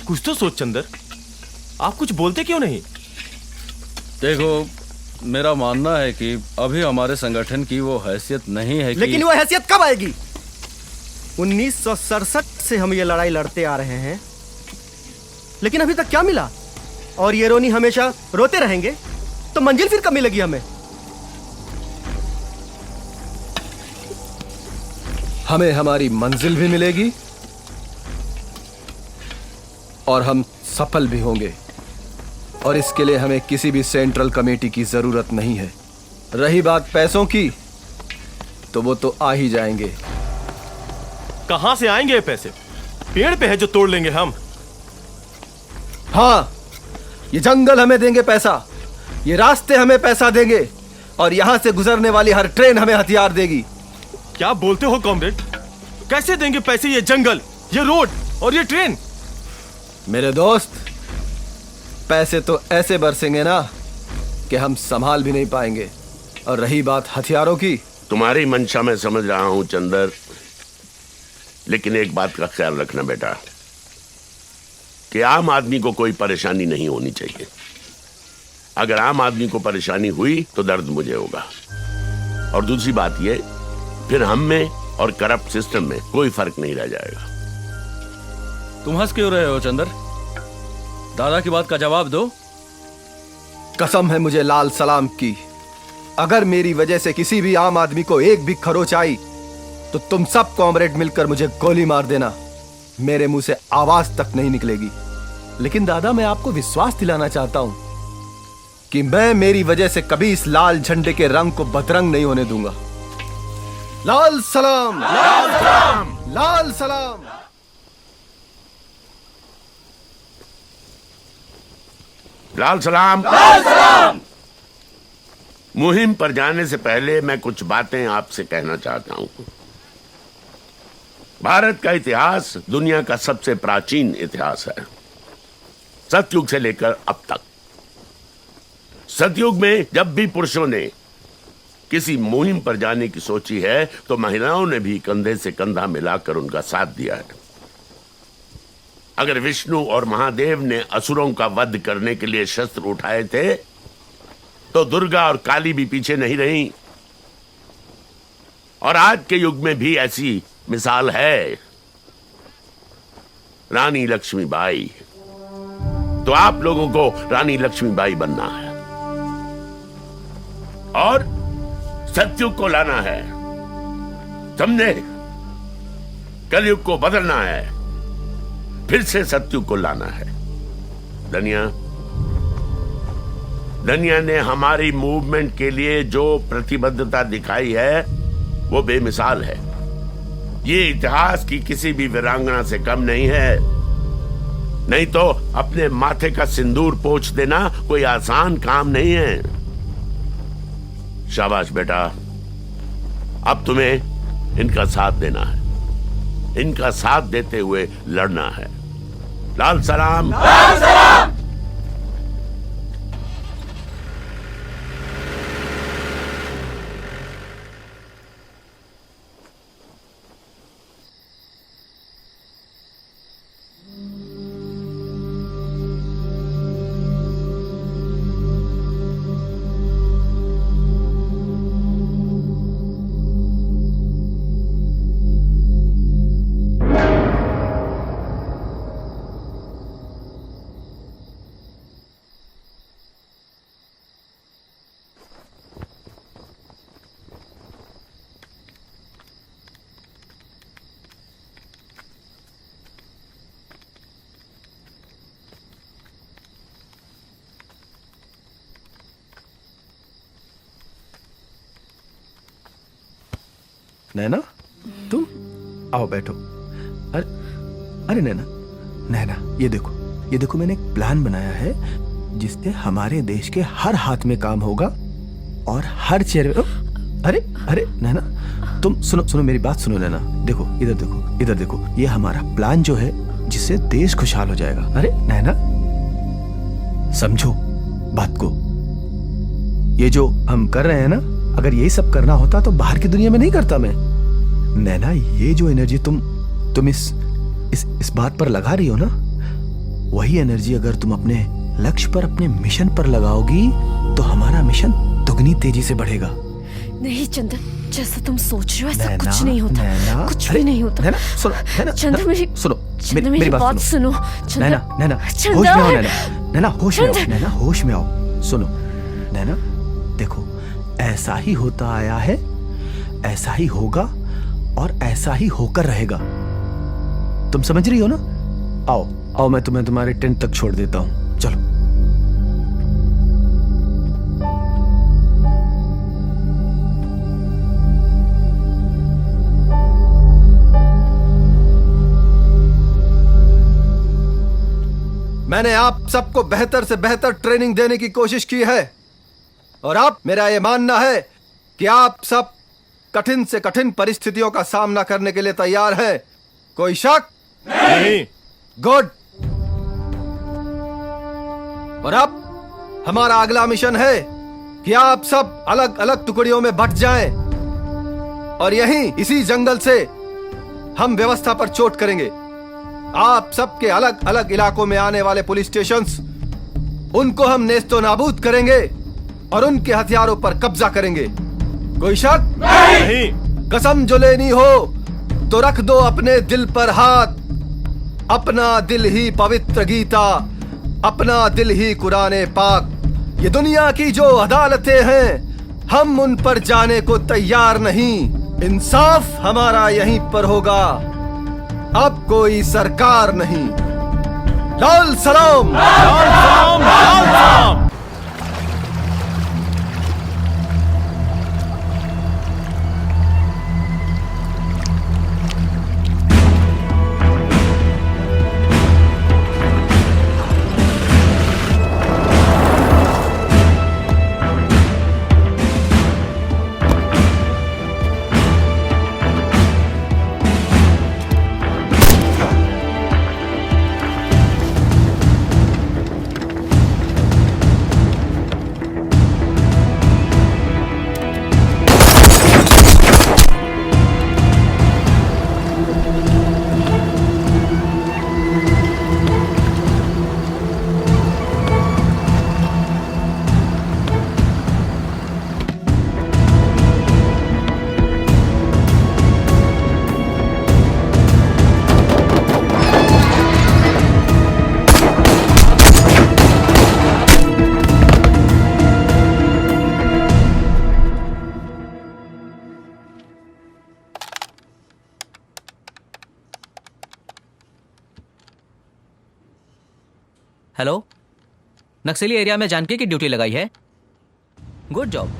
कुछ तो सोच चंदर, आप कुछ बोलते क्यों नहीं? देखो, मेरा मानना है कि अभी हमारे संगठन की वो हैसियत नहीं है कि... लेकिन वो हैसियत कब आएगी? 1967 से हम ये लड़ाई लड़ते आ रहे हैं, लेकिन अभी तक क्या मिला? और ये रोनी हमेशा रोते रहेंगे तो मंजिल फिर कब मिलेगी हमें? हमें हमारी मंजिल भी मिलेगी और हम सफल भी होंगे। और इसके लिए हमें किसी भी सेंट्रल कमेटी की जरूरत नहीं है। रही बात पैसों की, तो वो तो आ ही जाएंगे। कहां से आएंगे ये पैसे? पेड़ पे है जो तोड़ लेंगे हम। हाँ, ये जंगल हमें देंगे पैसा, ये रास्ते हमें पैसा देंगे, और यहां से गुजरने वाली हर ट्रेन हमें हथियार देगी। क्या बोलते हो कॉमरेड? कैसे देंगे पैसे ये जंगल, ये रोड और ये ट्रेन? मेरे दोस्त, पैसे तो ऐसे बरसेंगे ना कि हम संभाल भी नहीं पाएंगे। और रही बात हथियारों की, तुम्हारी मंशा मैं समझ रहा हूं चंदर, लेकिन एक बात का ख्याल रखना बेटा, कि आम आदमी को कोई परेशानी नहीं होनी चाहिए। अगर आम आदमी को परेशानी हुई तो दर्द मुझे होगा। और दूसरी बात ये, फिर हम में और करप्ट सिस्टम में कोई फर्क नहीं रह जाएगा। तुम हंस क्यों रहे हो चंदर? दादा की बात का जवाब दो। कसम है मुझे लाल सलाम की, अगर मेरी वजह से किसी भी आम आदमी को एक भी खरोच आई, तो तुम सब कॉमरेड मिलकर मुझे गोली मार देना। मेरे मुंह से आवाज तक नहीं निकलेगी। लेकिन दादा, मैं आपको विश्वास दिलाना चाहता हूं कि मैं मेरी वजह से कभी इस लाल झंडे के रंग को बदरंग नहीं होने दूंगा। लाल सलाम, लाल सलाम, लाल सलाम। लाल सलाम, लाल सलाम। मुहिम पर जाने से पहले मैं कुछ बातें आपसे कहना चाहता हूं। भारत का इतिहास दुनिया का सबसे प्राचीन इतिहास है, सतयुग से लेकर अब तक। सतयुग में जब भी पुरुषों ने किसी मुहिम पर जाने की सोची है, तो महिलाओं ने भी कंधे से कंधा मिलाकर उनका साथ दिया है। अगर विष्णु और महादेव ने असुरों का वध करने के लिए शस्त्र उठाए थे, तो दुर्गा और काली भी पीछे नहीं रही। और आज के युग में भी ऐसी मिसाल है, रानी लक्ष्मीबाई। तो आप लोगों को रानी लक्ष्मीबाई बनना है और सत्युग को लाना है, समझे? कलयुग को बदलना है, फिर से सत्युग को लाना है। धनिया ने हमारी मूवमेंट के लिए जो प्रतिबद्धता दिखाई है वो बेमिसाल है। ये इतिहास की किसी भी वीरांगना से कम नहीं है। नहीं तो अपने माथे का सिंदूर पोंछ देना कोई आसान काम नहीं है। शाबाश बेटा, अब तुम्हें इनका साथ देना है, इनका साथ देते हुए लड़ना है। लाल सलाम, लाल सलाम। नैना, तुम आओ बैठो। अरे अरे नैना, नैना ये देखो मैंने एक प्लान बनाया है जिससे हमारे देश के हर हाथ में काम होगा और हर चेहरे में। अरे अरे नैना, तुम सुनो मेरी बात सुनो नैना। देखो इधर देखो, ये हमारा प्लान जो है जिससे देश खुशहाल हो जाएगा। अरे नैना, समझो बात को। ये जो हम कर रहे हैं ना, अगर यही सब करना होता तो बाहर की दुनिया में नहीं करता मैं। नैना, ये जो एनर्जी तुम इस बात पर लगा रही हो ना, वही एनर्जी अगर तुम अपने लक्ष्य पर, अपने मिशन पर लगाओगी तो हमारा मिशन दुगनी तेजी से बढ़ेगा। नहीं चंदन, जैसा तुम सोच रहे हो ऐसा कुछ नहीं होता, कुछ भी नहीं होता। नैना, चंदन मेरी बात सुनो। नैना, होश में आओ नैना, होश में आओ नैना, होश में आओ। सुनो नैना, देखो ऐसा ही होता आया है, ऐसा ही होगा और ऐसा ही होकर रहेगा। तुम समझ रही हो ना? आओ मैं तुम्हें तुम्हारे टेंट तक छोड़ देता हूं, चलो। मैंने आप सबको बेहतर से बेहतर ट्रेनिंग देने की कोशिश की है और अब मेरा यह मानना है कि आप सब कठिन से कठिन परिस्थितियों का सामना करने के लिए तैयार हैं। कोई शक नहीं? गुड। और अब हमारा अगला मिशन है कि आप सब अलग अलग टुकड़ियों में बंट जाएं और यहीं इसी जंगल से हम व्यवस्था पर चोट करेंगे। आप सबके अलग अलग इलाकों में आने वाले पुलिस स्टेशंस, उनको हम नेस्तो नाबूद करेंगे और उनके हथियारों पर कब्जा करेंगे। कोई शक नहीं? कसम जो लेनी हो तो रख दो अपने दिल पर हाथ। अपना दिल ही पवित्र गीता, अपना दिल ही कुराने पाक। ये दुनिया की जो अदालतें हैं, हम उन पर जाने को तैयार नहीं। इंसाफ हमारा यहीं पर होगा, अब कोई सरकार नहीं। लाल सलाम, लाल सलाम, लाल सलाम। हेलो, नक्सली एरिया में जानकी की ड्यूटी लगाई है। Good job.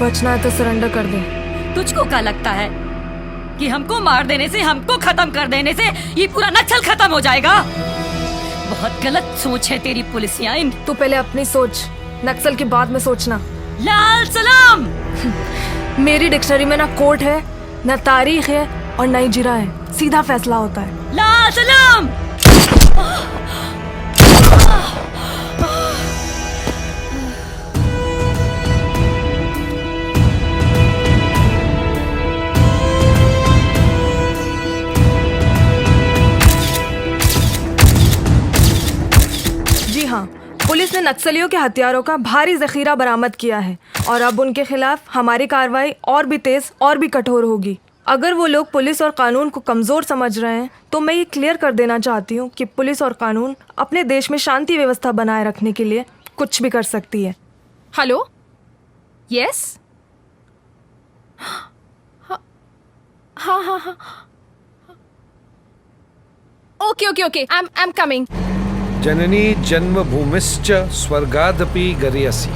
बचना है तो सरेंडर कर दे। तुझको क्या लगता है कि हमको मार देने से, हमको खत्म कर देने से ये पूरा नक्सल खत्म हो जाएगा? बहुत गलत सोच है तेरी पुलिसिया। तू पहले अपनी सोच, नक्सल के बाद में सोचना। लाल सलाम। मेरी डिक्शनरी में ना कोर्ट है, ना तारीख है और ना ही जिरा है। सीधा फैसला होता है। लाल सलाम। जी हाँ, पुलिस ने नक्सलियों के हथियारों का भारी जखीरा बरामद किया है और अब उनके खिलाफ हमारी कार्रवाई और भी तेज और भी कठोर होगी। अगर वो लोग पुलिस और कानून को कमज़ोर समझ रहे हैं तो मैं ये क्लियर कर देना चाहती हूँ कि पुलिस और कानून अपने देश में शांति व्यवस्था बनाए रखने के लिए कुछ भी कर सकती है। हेलो, यस, हाँ हाँ हाँ, okay okay okay, I am coming. जननी जन्मभूमिश्च स्वर्गादपि गरीयसी।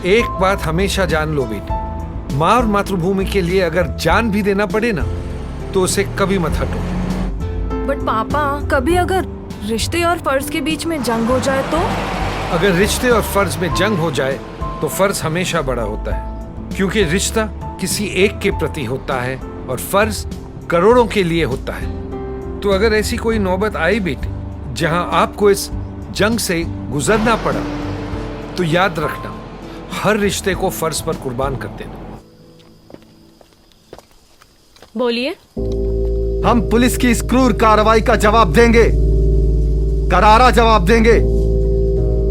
एक बात हमेशा जान लो बेटी, माँ और मातृभूमि के लिए अगर जान भी देना पड़े ना तो उसे कभी मत हटो। बट पापा, कभी अगर रिश्ते और फर्ज के बीच में जंग हो जाए तो? अगर रिश्ते और फर्ज में जंग हो जाए तो फर्ज हमेशा बड़ा होता है, क्योंकि रिश्ता किसी एक के प्रति होता है और फर्ज करोड़ों के लिए होता है। तो अगर ऐसी कोई नौबत आई बेटी जहां आपको इस जंग से गुजरना पड़ा तो याद रखना, हर रिश्ते को फर्ज पर कुर्बान कर देना। बोलिए। हम पुलिस की इस क्रूर कार्रवाई का जवाब देंगे, करारा जवाब देंगे,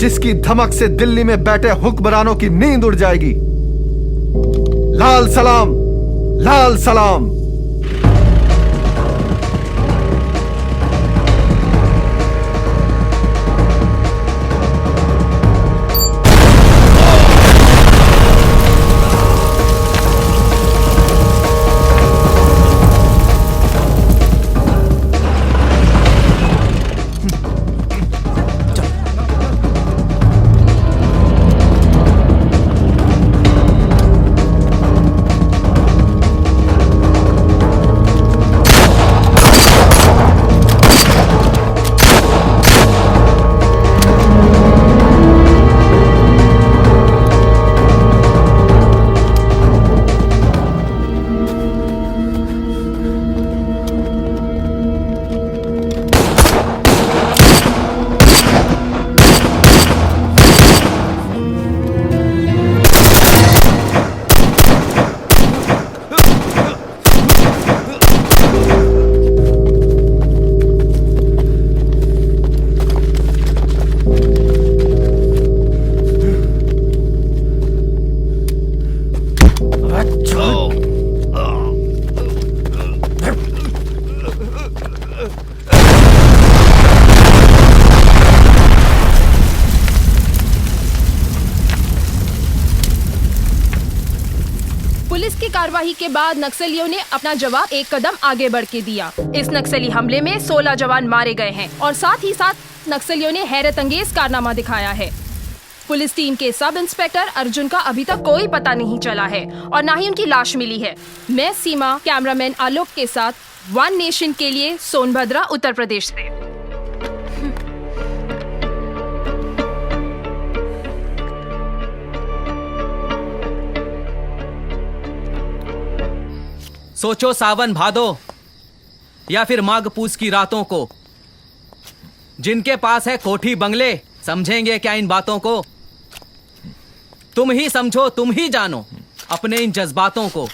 जिसकी धमक से दिल्ली में बैठे हुक्मरानों की नींद उड़ जाएगी। लाल सलाम, लाल सलाम। पुलिस की कार्रवाई के बाद नक्सलियों ने अपना जवाब एक कदम आगे बढ़ के दिया। इस नक्सली हमले में 16 जवान मारे गए हैं और साथ ही साथ नक्सलियों ने हैरत अंगेज कारनामा दिखाया है। पुलिस टीम के सब इंस्पेक्टर अर्जुन का अभी तक कोई पता नहीं चला है और न ही उनकी लाश मिली है। मैं सीमा कैमरामैन आलोक के साथ वन नेशन के लिए सोनभद्रा उत्तर प्रदेश से। सोचो सावन भादो या फिर माघ पूस की रातों को, जिनके पास है कोठी बंगले समझेंगे क्या इन बातों को। तुम ही समझो, तुम ही जानो अपने इन जज्बातों को।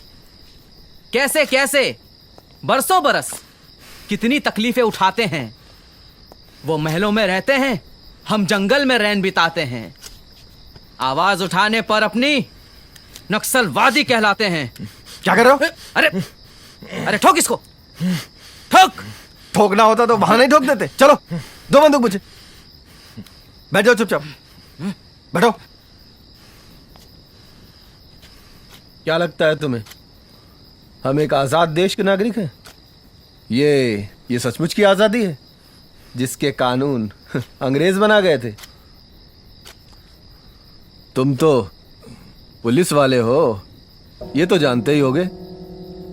कैसे कैसे बरसों बरस कितनी तकलीफें उठाते हैं। वो महलों में रहते हैं, हम जंगल में रैन बिताते हैं। आवाज उठाने पर अपनी नक्सलवादी कहलाते हैं। क्या कर रहे हो? अरे ठोक इसको, ठोक। ठोकना होता तो वहां नहीं ठोक देते। चलो दो बंदूक मुझे, बैठ जाओ चुपचाप, बैठो। क्या लगता है तुम्हें हम एक आजाद देश के नागरिक हैं? ये सचमुच की आजादी है जिसके कानून अंग्रेज बना गए थे। तुम तो पुलिस वाले हो, ये तो जानते ही होगे।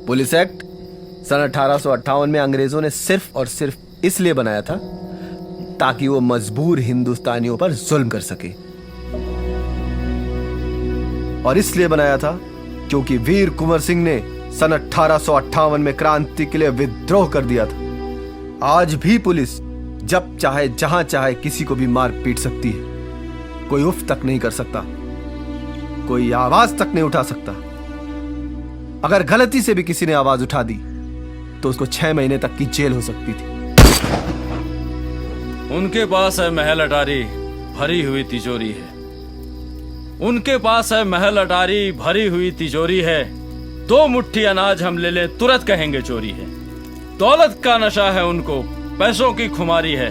पुलिस एक्ट सन 1858 में अंग्रेजों ने सिर्फ और सिर्फ इसलिए बनाया था ताकि वो मजबूर हिंदुस्तानियों पर जुल्म कर सके, और इसलिए बनाया था क्योंकि वीर कुंवर सिंह ने सन 1858 में क्रांति के लिए विद्रोह कर दिया था। आज भी पुलिस जब चाहे जहां चाहे किसी को भी मार पीट सकती है। कोई उफ तक नहीं कर सकता, कोई आवाज तक नहीं उठा सकता। अगर गलती से भी किसी ने आवाज उठा दी तो उसको 6 महीने तक की जेल हो सकती थी। उनके पास है महल अटारी भरी हुई तिजोरी है। उनके पास है महल अटारी भरी हुई तिजोरी है। 2 मुट्ठी अनाज हम ले लें तुरंत कहेंगे चोरी है। दौलत का नशा है उनको, पैसों की खुमारी है।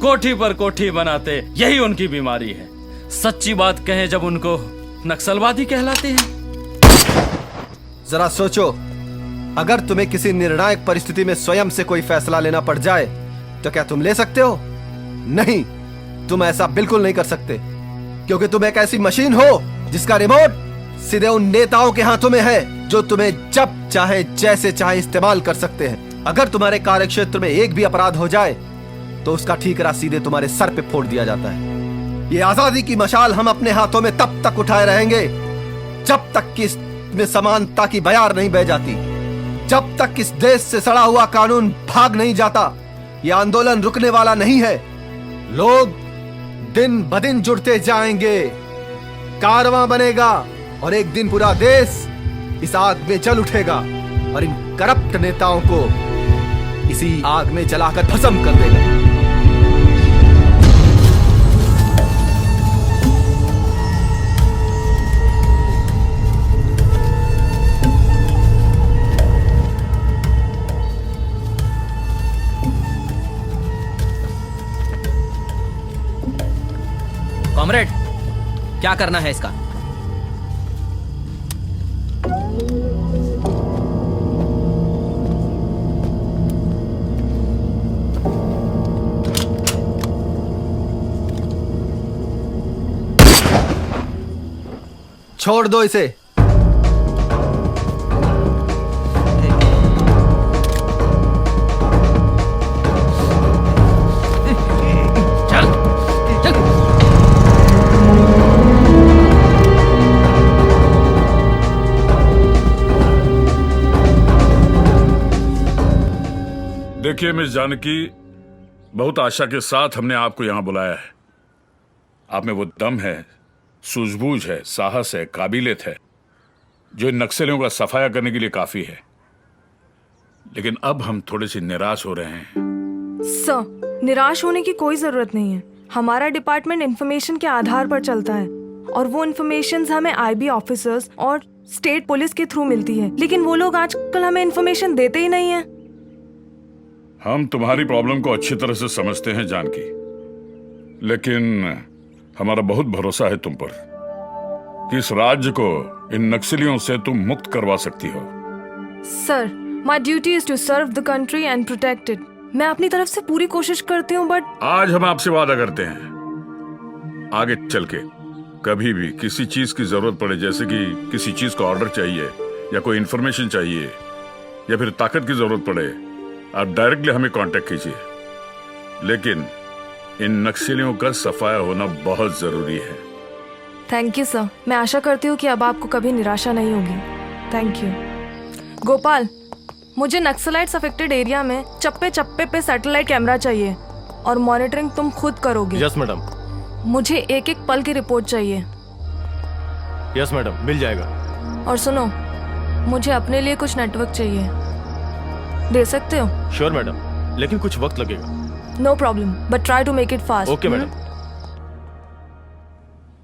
कोठी पर कोठी बनाते यही उनकी बीमारी है। सच्ची बात कहें जब उनको नक्सलवादी कहलाते हैं। जरा सोचो, अगर तुम्हें किसी निर्णायक परिस्थिति में स्वयं से कोई फैसला लेना पड़ जाए तो क्या तुम ले सकते हो? नहीं, तुम ऐसा बिल्कुल नहीं कर सकते, क्योंकि तुम एक ऐसी मशीन हो जिसका रिमोट सीधे उन नेताओं के हाथों में है जो तुम्हें जब चाहे जैसे चाहे इस्तेमाल कर सकते हैं। अगर तुम्हारे कार्यक्षेत्र में एक भी अपराध हो जाए तो उसका ठीकरा सीधे तुम्हारे सर पे फोड़ दिया जाता है। ये आजादी की मशाल हम अपने हाथों में तब तक उठाए रहेंगे जब तक कि इसमें समानता की बयार नहीं बह जाती, जब तक इस देश से सड़ा हुआ कानून भाग नहीं जाता। ये आंदोलन रुकने वाला नहीं है। लोग दिन ब दिन जुड़ते जाएंगे, कारवां बनेगा और एक दिन पूरा देश इस आग में जल उठेगा और इन करप्ट नेताओं को इसी आग में जलाकर भस्म कर देगा। कॉमरेड, क्या करना है इसका? छोड़ दो इसे। देखिए मिस जानकी, बहुत आशा के साथ हमने आपको यहां बुलाया है। आप में वो दम है, सूझबूझ है, साहस है, काबिलियत है जो इन नक्सलियों का सफाया करने के लिए काफी है। लेकिन अब हम थोड़े से निराश हो रहे हैं। सर, निराश होने की कोई जरूरत नहीं है। हमारा डिपार्टमेंट इंफॉर्मेशन के आधार पर चलता है और वो इंफॉर्मेशन हमें आईबी ऑफिसर्स और स्टेट पुलिस के थ्रू मिलती है, लेकिन वो लोग आजकल हमें इंफॉर्मेशन देते ही नहीं है। हम तुम्हारी प्रॉब्लम को अच्छी तरह से समझते हैं जानकी, लेकिन हमारा बहुत भरोसा है तुम पर। कि इस राज्य को इन नक्सलियों से तुम मुक्त करवा सकती हो। Sir, my duty is to serve the country and protect it. मैं अपनी तरफ से पूरी कोशिश करती हूँ, बट आज हम आपसे वादा करते हैं, आगे चल के कभी भी किसी चीज की जरूरत पड़े, जैसे कि किसी चीज का ऑर्डर चाहिए या कोई इंफॉर्मेशन चाहिए या फिर ताकत की जरूरत पड़े, आप डायरेक्टली हमें कांटेक्ट कीजिए। लेकिन इन नक्सलियों का सफाया होना बहुत जरूरी है। Thank you sir. मैं आशा करती हूँ कि अब आपको कभी निराशा नहीं होगी। Thank you. गोपाल, मुझे नक्सलाइट्स अफेक्टेड एरिया में चप्पे चप्पे पे सैटेलाइट कैमरा चाहिए और मॉनिटरिंग तुम खुद करोगे। Yes madam. मुझे एक एक पल की रिपोर्ट चाहिए। यस मैडम, मिल जाएगा। और सुनो, मुझे अपने लिए कुछ नेटवर्क चाहिए, दे सकते हो? श्योर मैडम, लेकिन कुछ वक्त लगेगा। No problem, but try to make it fast. Okay madam.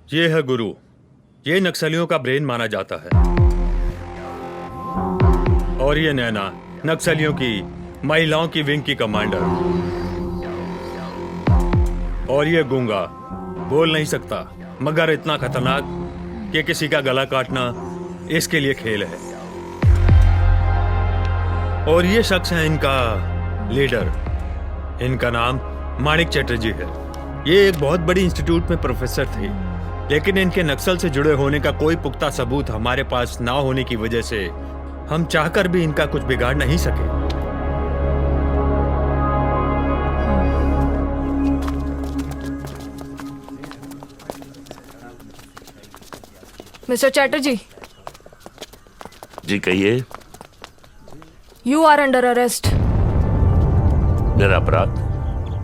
ये है गुरु, ये नक्सलियों का ब्रेन माना जाता है। और ये नैना, नक्सलियों की महिलाओं की विंग की कमांडर। और ये गूंगा, बोल नहीं सकता मगर इतना खतरनाक कि किसी का गला काटना इसके लिए खेल है। और ये शख्स है इनका लीडर, इनका नाम माणिक चटर्जी है। ये एक बहुत बड़ी इंस्टीट्यूट में प्रोफेसर थे, लेकिन इनके नक्सल से जुड़े होने का कोई पुख्ता सबूत हमारे पास ना होने की वजह से हम चाहकर भी इनका कुछ बिगाड़ नहीं सके। मिस्टर चैटर्जी। जी कहिए। You are under arrest. मेरा अपराध?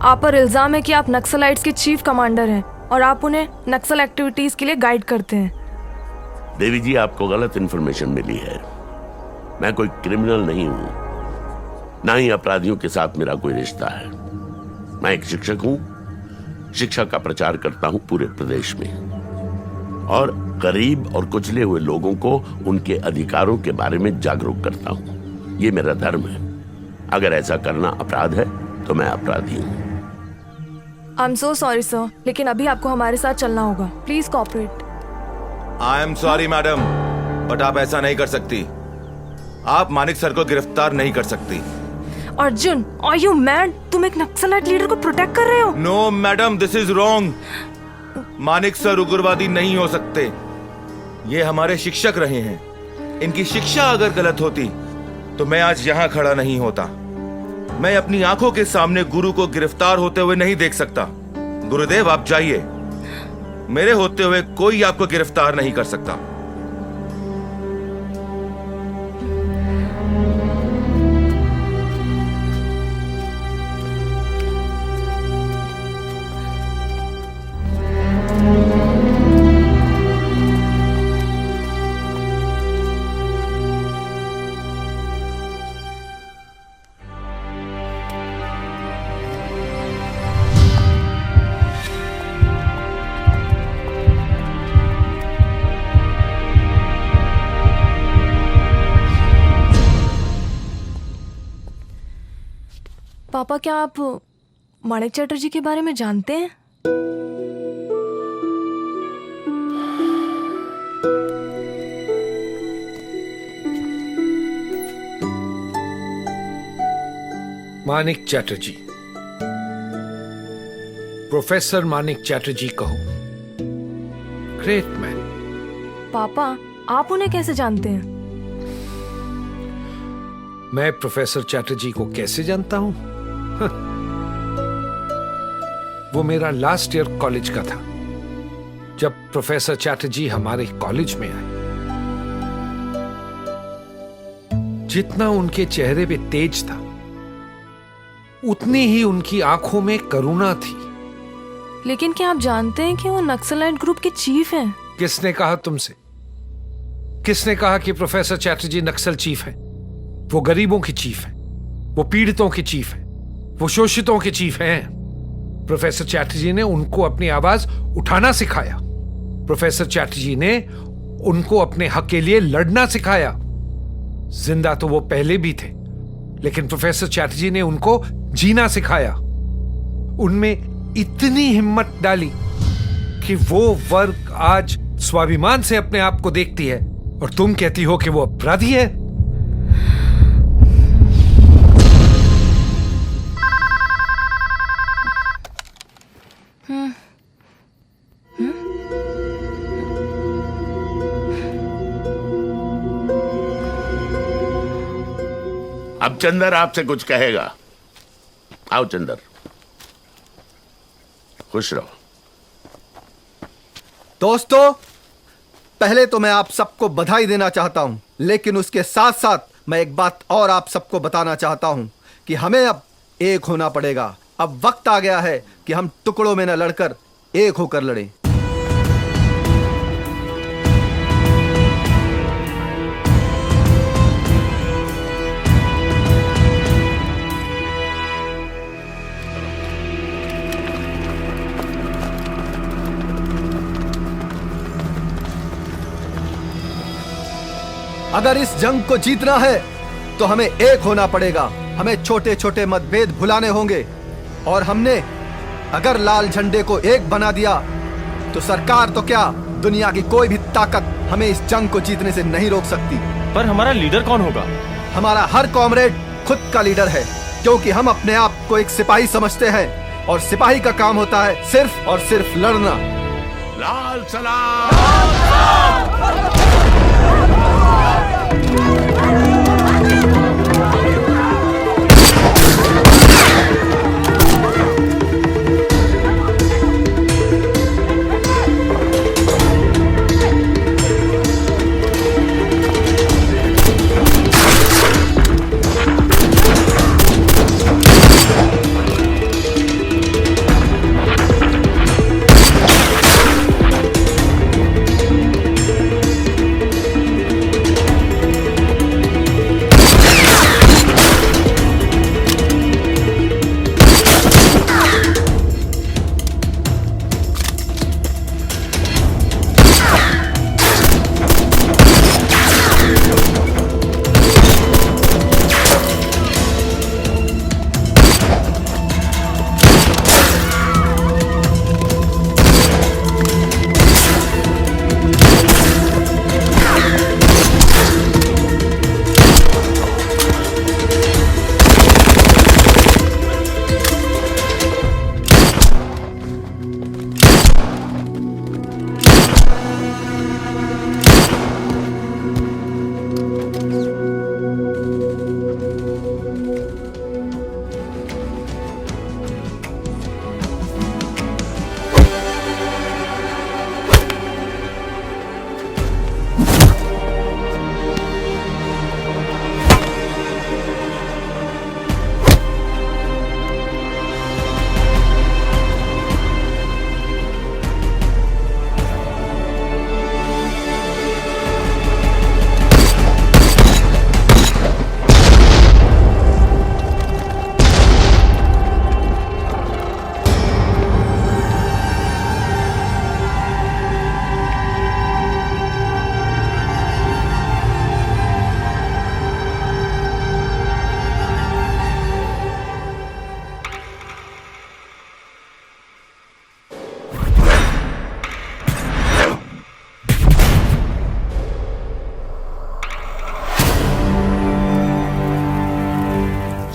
आप पर इल्जाम है कि आप नक्सलाइट्स के चीफ कमांडर हैं और आप उन्हें नक्सल एक्टिविटीज के लिए गाइड करते हैं। देवी जी, आपको गलत इन्फॉर्मेशन मिली है। मैं कोई क्रिमिनल नहीं हूं, ना ही अपराधियों के साथ मेरा कोई रिश्ता है। मैं एक शिक्षक हूं, शिक्षा का प्रचार करता हूं पूरे प्रदेश में और गरीब और कुचले हुए लोगों को उनके अधिकारों के बारे में जागरूक करता हूं। ये मेरा धर्म है। अगर ऐसा करना अपराध है तो मैं अपराधी हूं। I am so sorry sir, लेकिन अभी आपको हमारे साथ चलना होगा। Please cooperate. I am sorry madam, but आप ऐसा नहीं कर सकती। आप मानिक सर को गिरफ्तार नहीं कर सकती। Arjun, are you mad? तुम एक नक्सलाइट लीडर को प्रोटेक्ट कर रहे हो? No madam, this is wrong. Manik sir उग्रवादी नहीं हो सकते। ये हमारे शिक्षक रहे हैं। इनकी शिक्षा अगर गलत होती तो मैं आज यहाँ खड़ा नहीं होता। मैं अपनी आंखों के सामने गुरु को गिरफ्तार होते हुए नहीं देख सकता। गुरुदेव, आप जाइए। मेरे होते हुए कोई आपको गिरफ्तार नहीं कर सकता। पापा, क्या आप माणिक चटर्जी के बारे में जानते हैं? माणिक चैटर्जी, प्रोफेसर माणिक चैटर्जी कहो। Great man. पापा, आप उन्हें कैसे जानते हैं? मैं प्रोफेसर चैटर्जी को कैसे जानता हूं? वो मेरा लास्ट ईयर कॉलेज का था जब प्रोफेसर चैटर्जी हमारे कॉलेज में आए। जितना उनके चेहरे पे तेज था, उतनी ही उनकी आंखों में करुणा थी। लेकिन क्या आप जानते हैं कि वो नक्सलाइट ग्रुप के चीफ हैं? किसने कहा तुमसे? किसने कहा कि प्रोफेसर चैटर्जी नक्सल चीफ हैं? वो गरीबों के चीफ हैं, वो पीड़ितों के चीफ हैं, वो शोषितों के चीफ हैं। प्रोफेसर चैटर्जी ने उनको अपनी आवाज उठाना सिखाया। प्रोफेसर चैटर्जी ने उनको अपने हक के लिए लड़ना सिखाया। जिंदा तो वो पहले भी थे, लेकिन प्रोफेसर चैटर्जी ने उनको जीना सिखाया। उनमें इतनी हिम्मत डाली कि वो वर्ग आज स्वाभिमान से अपने आप को देखती है और तुम कहती हो कि वो अपराधी है। अब चंदर आपसे कुछ कहेगा। आओ चंदर, खुश रहो। दोस्तों, पहले तो मैं आप सबको बधाई देना चाहता हूं, लेकिन उसके साथ साथ मैं एक बात और आप सबको बताना चाहता हूं कि हमें अब एक होना पड़ेगा। अब वक्त आ गया है कि हम टुकड़ों में न लड़कर एक होकर लड़ें। अगर इस जंग को जीतना है तो हमें एक होना पड़ेगा। हमें छोटे छोटे मतभेद भुलाने होंगे और हमने अगर लाल झंडे को एक बना दिया तो सरकार तो क्या, दुनिया की कोई भी ताकत हमें इस जंग को जीतने से नहीं रोक सकती। पर हमारा लीडर कौन होगा? हमारा हर कॉमरेड खुद का लीडर है, क्योंकि हम अपने आप को एक सिपाही समझते हैं और सिपाही का काम होता है सिर्फ और सिर्फ लड़ना। लाल सलाम।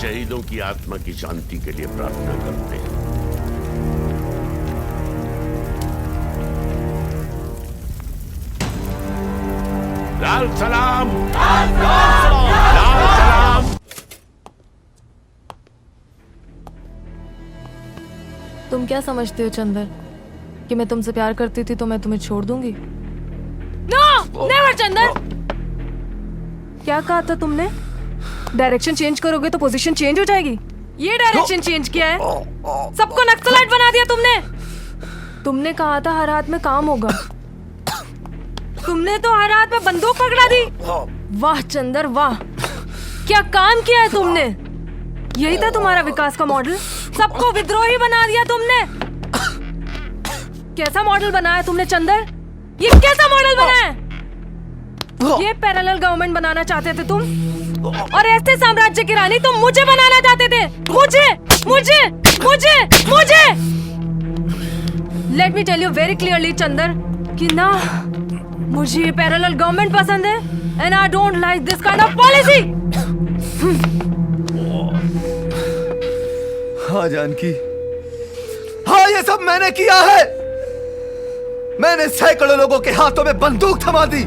शहीदों की आत्मा की शांति के लिए प्रार्थना करते हैं। लाल सलाम। लाल सलाम। तुम क्या समझते हो चंदर कि मैं तुमसे प्यार करती थी तो मैं तुम्हें छोड़ दूंगी? No, never Chandar. क्या कहा था तुमने? डायरेक्शन चेंज करोगे तो पोजीशन चेंज हो जाएगी। ये डायरेक्शन चेंज किया है, सबको नक्सलाइट बना दिया तुमने। तुमने कहा था हर हाथ में काम होगा, तुमने तो हर हाथ में बंदूक पकड़ा दी। वाह चंदर वाह, क्या काम किया है तुमने। यही था तुम्हारा विकास का मॉडल, सबको विद्रोही बना दिया तुमने। कैसा मॉडल बनाया तुमने चंदर, ये कैसा मॉडल बनाया? ये पैरेलल गवर्नमेंट बनाना चाहते थे तुम, और ऐसे साम्राज्य की रानी तुम मुझे बनाना चाहते थे। मुझे मुझे मुझे मुझे let me tell you very clearly Chandar, कि ना मुझे ये पैरेलल गवर्नमेंट पसंद है and I don't like this kind of policy. हाँ जानकी, हाँ ये सब मैंने किया है। मैंने सैकड़ों लोगों के हाथों में बंदूक थमा दी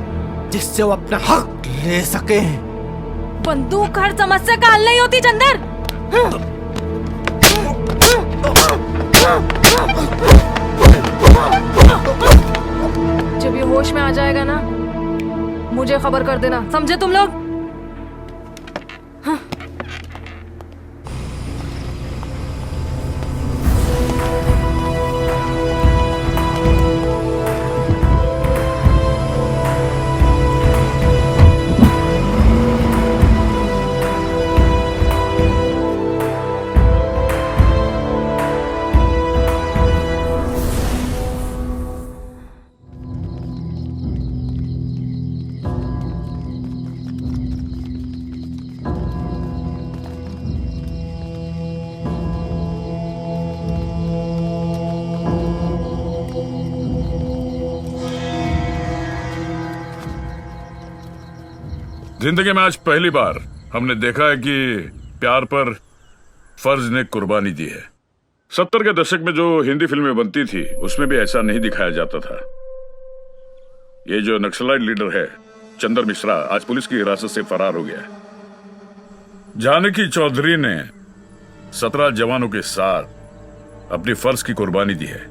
जिससे वो अपना हक ले सके। बंदूक हर समस्या का हल नहीं होती चंदर। जब ये होश में आ जाएगा ना मुझे खबर कर देना, समझे तुम लोग? जिंदगी में आज पहली बार हमने देखा है कि प्यार पर फर्ज ने कुर्बानी दी है। 70 के दशक में जो हिंदी फिल्में बनती थी उसमें भी ऐसा नहीं दिखाया जाता था। ये जो नक्सलाइट लीडर है चंदर मिश्रा आज पुलिस की हिरासत से फरार हो गया है। जानकी चौधरी ने 17 जवानों के साथ अपनी फर्ज की कुर्बानी दी है।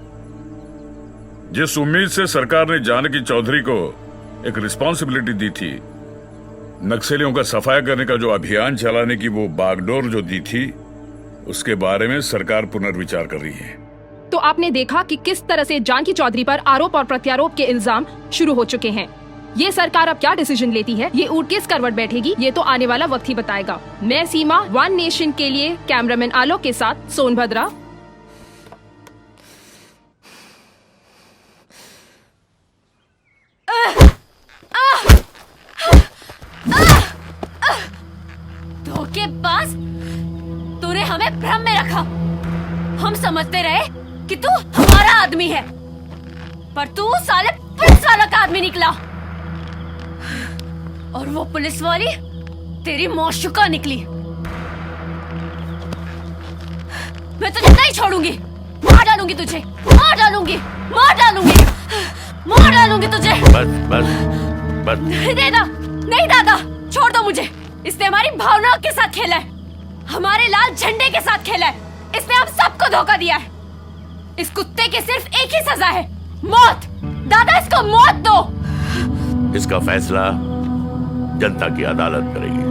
जिस उम्मीद से सरकार ने जानकी चौधरी को एक रिस्पॉन्सिबिलिटी दी थी, नक्सलियों का सफाया करने का जो अभियान चलाने की वो बागडोर जो दी थी, उसके बारे में सरकार पुनर्विचार कर रही है। तो आपने देखा कि किस तरह से जानकी चौधरी पर आरोप और प्रत्यारोप के इल्जाम शुरू हो चुके हैं। ये सरकार अब क्या डिसीजन लेती है, ये ऊँट किस करवट बैठेगी, ये तो आने वाला वक्त ही बताएगा। मैं सीमा, वन नेशन के लिए कैमरामैन आलोक के साथ सोनभद्रा। धोखेबाज, तूने हमें भ्रम में रखा। हम समझते रहे कि तू हमारा आदमी है, पर तू साले पुलिस वाला का आदमी निकला। और वो पुलिस वाली तेरी मौशुका निकली। मैं तुझे नहीं छोड़ूंगी, मार डालूंगी तुझे, मार डालूंगी, मार डालूंगी, मार डालूंगी तुझे। बस बस बस। नहीं दादा, नहीं दादा, छोड़ दो मुझे। इसने हमारी भावनाओं के साथ खेला है, हमारे लाल झंडे के साथ खेला है। इसने हम सबको धोखा दिया है। इस कुत्ते की सिर्फ एक ही सजा है, मौत। दादा इसको मौत दो। इसका फैसला जनता की अदालत करेगी।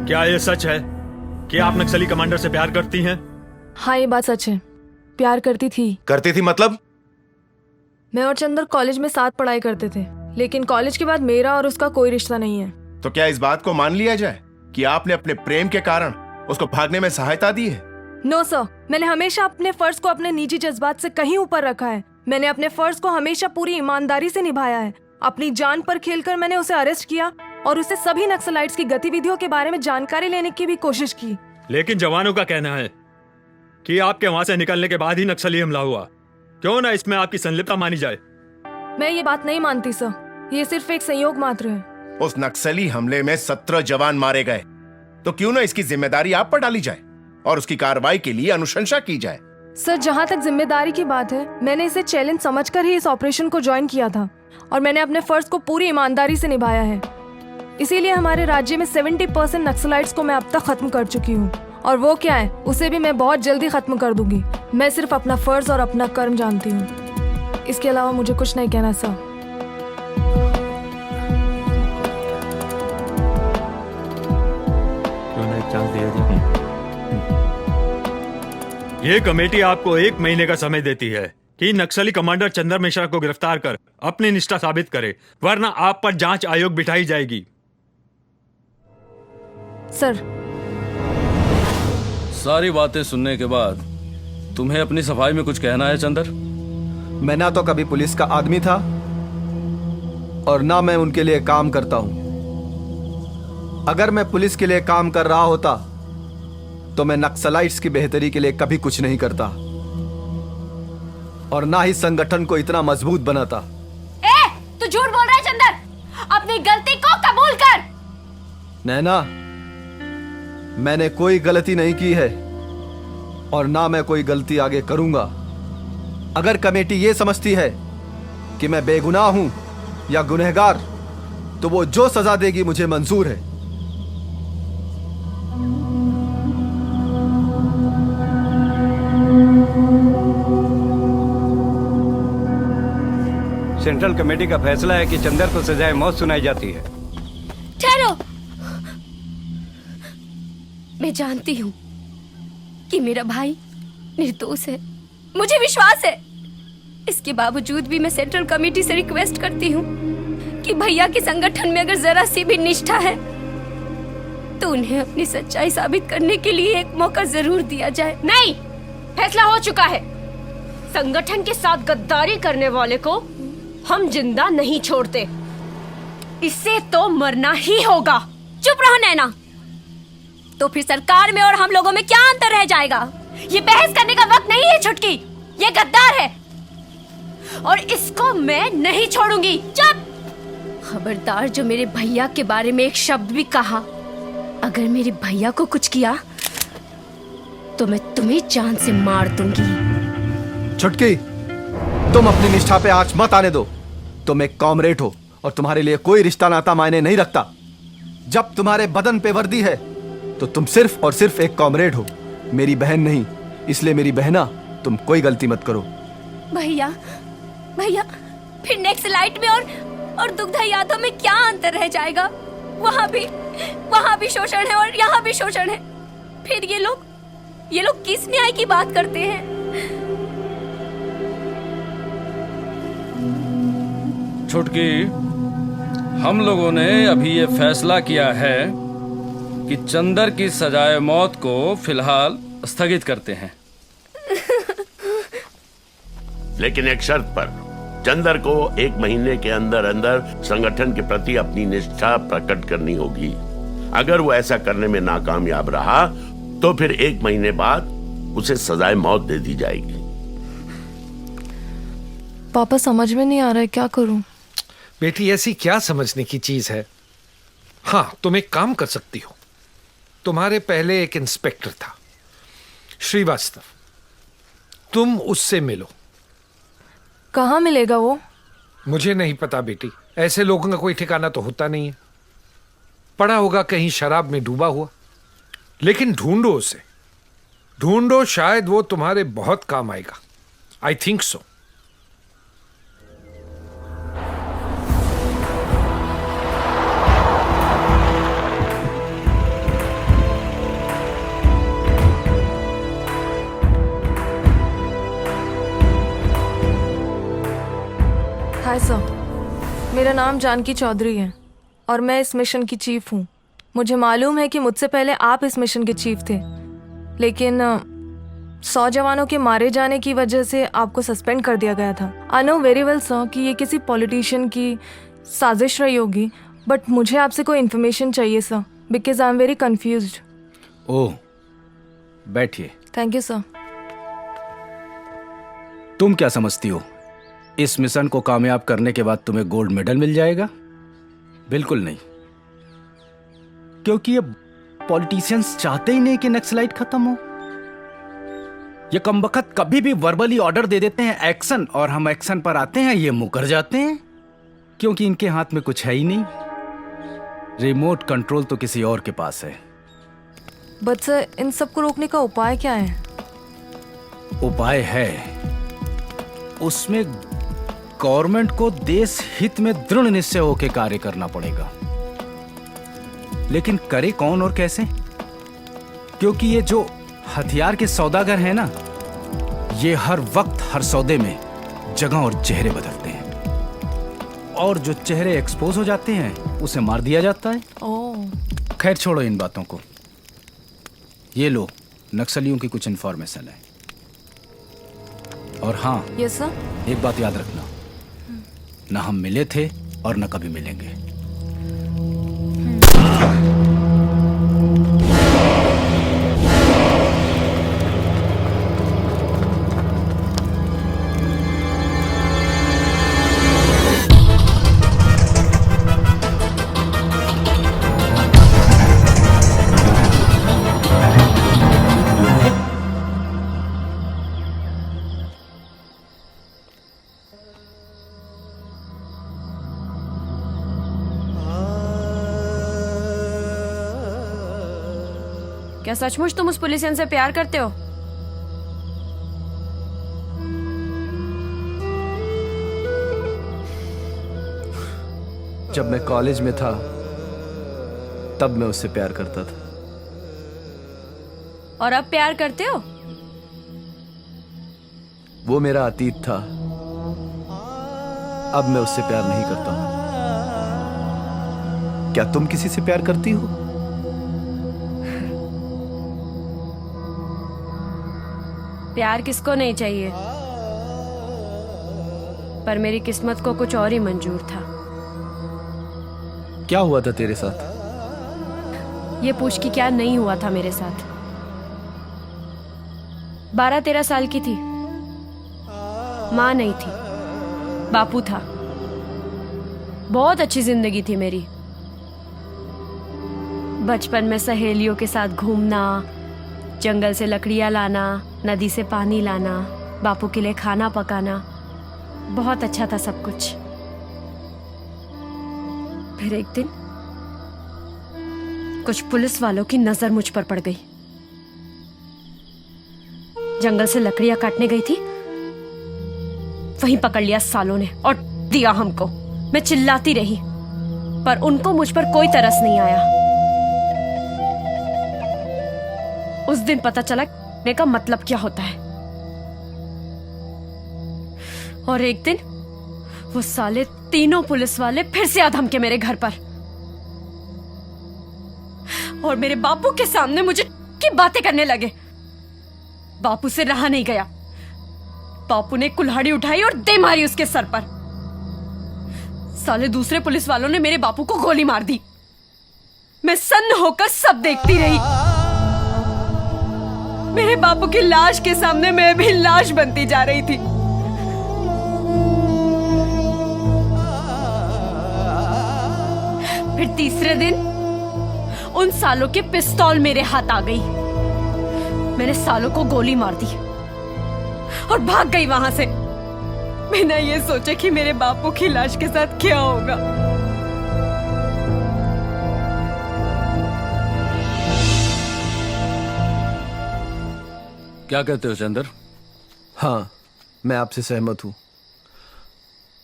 क्या ये सच है कि आप नक्सली कमांडर से प्यार करती हैं? हाँ ये बात सच है, प्यार करती थी। करती थी मतलब? मैं और चंदर कॉलेज में साथ पढ़ाई करते थे, लेकिन कॉलेज के बाद मेरा और उसका कोई रिश्ता नहीं है। तो क्या इस बात को मान लिया जाए कि आपने अपने प्रेम के कारण उसको भागने में सहायता दी है? नो सर, मैंने हमेशा अपने फर्ज को अपने निजी जज्बात से कहीं ऊपर रखा है। मैंने अपने फर्ज को हमेशा पूरी ईमानदारी से निभाया है। अपनी जान पर खेलकर मैंने उसे अरेस्ट किया और उसे सभी नक्सलाइट्स की गतिविधियों के बारे में जानकारी लेने की भी कोशिश की। लेकिन जवानों का कहना है कि आपके वहां से निकलने के बाद ही नक्सली हमला हुआ। क्यों ना इसमें आपकी संलिप्तता मानी जाए? मैं ये बात नहीं मानती सर, ये सिर्फ एक संयोग मात्र है। उस नक्सली हमले में 17 जवान मारे गए, तो क्यों ना इसकी जिम्मेदारी आप पर डाली जाए और उसकी कार्रवाई के लिए अनुशंसा की जाए। सर जहाँ तक जिम्मेदारी की बात है, मैंने इसे चैलेंज समझकर ही इस ऑपरेशन को ज्वाइन किया था और मैंने अपने फर्ज को पूरी ईमानदारी से निभाया है। इसीलिए हमारे राज्य में 70% नक्सलाइट्स को मैं अब तक खत्म कर चुकी हूँ, और वो क्या है उसे भी मैं बहुत जल्दी खत्म कर दूंगी। मैं सिर्फ अपना फर्ज और अपना कर्म जानती हूँ, इसके अलावा मुझे कुछ नहीं कहना सर। ये कमेटी आपको 1 महीने का समय देती है कि नक्सली कमांडर चंदर मिश्रा को गिरफ्तार कर अपनी निष्ठा साबित करे, वरना आप पर जांच आयोग बिठाई जाएगी। सर सारी बातें सुनने के बाद तुम्हें अपनी सफाई में कुछ कहना है चंदर? मैं ना तो कभी पुलिस का आदमी था और ना मैं उनके लिए काम करता हूं। अगर मैं पुलिस के लिए काम कर रहा होता तो मैं नक्सलाइट्स की बेहतरी के लिए कभी कुछ नहीं करता। और ना ही संगठन को इतना मजबूत बनाता। ए, तू झूठ बोल रहा है चंदर। अपनी गलती को कबूल कर। नैना, मैंने कोई गलती नहीं की है और ना मैं कोई गलती आगे करूंगा। अगर कमेटी ये समझती है कि मैं बेगुनाह हूं या गुनहगार, तो वो जो सजा देगी मुझे मंजूर है। सेंट्रल कमेटी का फैसला है कि चंदर को सजाए मौत सुनाई जाती है। ठहरो। मैं जानती हूँ कि मेरा भाई निर्दोष है, मुझे विश्वास है। इसके बावजूद भी मैं सेंट्रल कमेटी से रिक्वेस्ट करती हूँ कि भैया के संगठन में अगर जरा सी भी निष्ठा है तो उन्हें अपनी सच्चाई साबित करने के लिए एक मौका जरूर दिया जाए। नहीं, फैसला हो चुका है। संगठन के साथ गद्दारी करने वाले को हम जिंदा नहीं छोड़ते। इससे तो मरना ही होगा। चुप रहो नैना। तो फिर सरकार में और हम लोगों में क्या अंतर रह जाएगा? ये बहस करने का वक्त नहीं है छुटकी। ये गद्दार है और इसको मैं नहीं छोड़ूंगी। चुप। खबरदार जो मेरे भैया के बारे में एक शब्द भी कहा, अगर मेरे भैया को कुछ किया तो मैं तुम्हें जान से मार दूंगी। छुटकी, तुम अपनी निष्ठा पे आंच मत आने दो। तुम एक कॉमरेड हो और तुम्हारे लिए कोई रिश्ता नाता मायने नहीं रखता। जब तुम्हारे बदन पे वर्दी है तो तुम सिर्फ और सिर्फ एक कॉमरेड हो, मेरी बहन नहीं। इसलिए मेरी बहना, तुम कोई गलती मत करो। भैया भैया, फिर नेक्स्ट लाइट में और दुग्धा यादव में क्या अंतर रह जाएगा? वहाँ भी शोषण है और यहाँ भी शोषण है। फिर ये लोग किस न्याय की बात करते हैं? छुटकी, हम लोगों ने अभी ये फैसला किया है कि चंदर की सजाए मौत को फिलहाल स्थगित करते हैं। लेकिन एक शर्त पर, चंदर को 1 महीने के अंदर अंदर संगठन के प्रति अपनी निष्ठा प्रकट करनी होगी। अगर वो ऐसा करने में नाकामयाब रहा तो फिर 1 महीने बाद उसे सजाए मौत दे दी जाएगी। पापा समझ में नहीं आ रहा है, क्या करूं? बेटी, ऐसी क्या समझने की चीज है? हाँ, तुम एक काम कर सकती हो। तुम्हारे पहले एक इंस्पेक्टर था, श्रीवास्तव। तुम उससे मिलो। कहाँ मिलेगा वो? मुझे नहीं पता बेटी, ऐसे लोगों का कोई ठिकाना तो होता नहीं है। पड़ा होगा कहीं शराब में डूबा हुआ। लेकिन ढूंढो उसे, ढूंढो, शायद वो तुम्हारे बहुत काम आएगा। I think so. Hi sir, मेरा नाम जानकी चौधरी है और मैं इस मिशन की चीफ हूँ। मुझे मालूम है कि मुझसे पहले आप इस मिशन के चीफ थे, लेकिन 100 जवानों के मारे जाने की वजह से आपको सस्पेंड कर दिया गया था। I know very well sir कि ये किसी पॉलिटिशियन की साजिश रही होगी, बट मुझे आपसे कोई इन्फॉर्मेशन चाहिए sir, because I am very confused. ओह, बैठिए। Thank you sir. तुम क्या समझती हो, इस मिशन को कामयाब करने के बाद तुम्हें गोल्ड मेडल मिल जाएगा? बिल्कुल नहीं, क्योंकि ये पॉलिटिशियंस चाहते ही नहीं कि नक्सलाइट खत्म हो। ये कमबख्त कभी भी वर्बली ऑर्डर दे देते हैं एक्शन, और हम एक्शन पर आते हैं ये मुकर जाते हैं, क्योंकि इनके हाथ में कुछ है ही नहीं। रिमोट कंट्रोल तो किसी और के पास है। बट सर, इन सबको रोकने का उपाय क्या है? उपाय है, उसमें गवर्नमेंट को देश हित में दृढ़ निश्चय होकर कार्य करना पड़ेगा। लेकिन करे कौन और कैसे? क्योंकि ये जो हथियार के सौदागर हैं ना, ये हर वक्त हर सौदे में जगह और चेहरे बदलते हैं, और जो चेहरे एक्सपोज हो जाते हैं उसे मार दिया जाता है। खैर छोड़ो इन बातों को। ये लो, नक्सलियों की कुछ इंफॉर्मेशन है। और हाँ, यस सर, एक बात याद रखना, ना हम मिले थे और न कभी मिलेंगे। क्या सचमुच तुम उस पुलिसियन से प्यार करते हो? जब मैं कॉलेज में था तब मैं उससे प्यार करता था। और अब प्यार करते हो? वो मेरा अतीत था, अब मैं उससे प्यार नहीं करता हूं। क्या तुम किसी से प्यार करती हो? प्यार किसको नहीं चाहिए, पर मेरी किस्मत को कुछ और ही मंजूर था। क्या हुआ था तेरे साथ? ये पूछ कि क्या नहीं हुआ था मेरे साथ। 12-13 साल की थी, माँ नहीं थी, बापू था। बहुत अच्छी जिंदगी थी मेरी। बचपन में सहेलियों के साथ घूमना, जंगल से लकड़ियां लाना, नदी से पानी लाना, बापू के लिए खाना पकाना, बहुत अच्छा था सब कुछ। फिर एक दिन कुछ पुलिस वालों की नजर मुझ पर पड़ गई। जंगल से लकड़ियां काटने गई थी, वहीं पकड़ लिया सालों ने और दिया हमको। मैं चिल्लाती रही, पर उनको मुझ पर कोई तरस नहीं आया। उस दिन पता चला कहने का मतलब क्या होता है। और एक दिन वो साले तीनों पुलिस वाले फिर से आ धमके मेरे घर पर, और मेरे बापू के सामने मुझे की बातें करने लगे। बापू से रहा नहीं गया। बापू ने कुल्हाड़ी उठाई और दे मारी उसके सर पर। साले दूसरे पुलिस वालों ने मेरे बापू को गोली मार दी। मैं सन्न होकर सब देखती रही। मेरे बापू की लाश के सामने मैं भी लाश बनती जा रही थी। फिर तीसरे दिन उन सालों की पिस्तौल मेरे हाथ आ गई। मैंने सालों को गोली मार दी और भाग गई वहां से, बिना ये सोचे कि मेरे बापू की लाश के साथ क्या होगा। क्या कहते हो चंदर? हाँ, मैं आपसे सहमत हूं।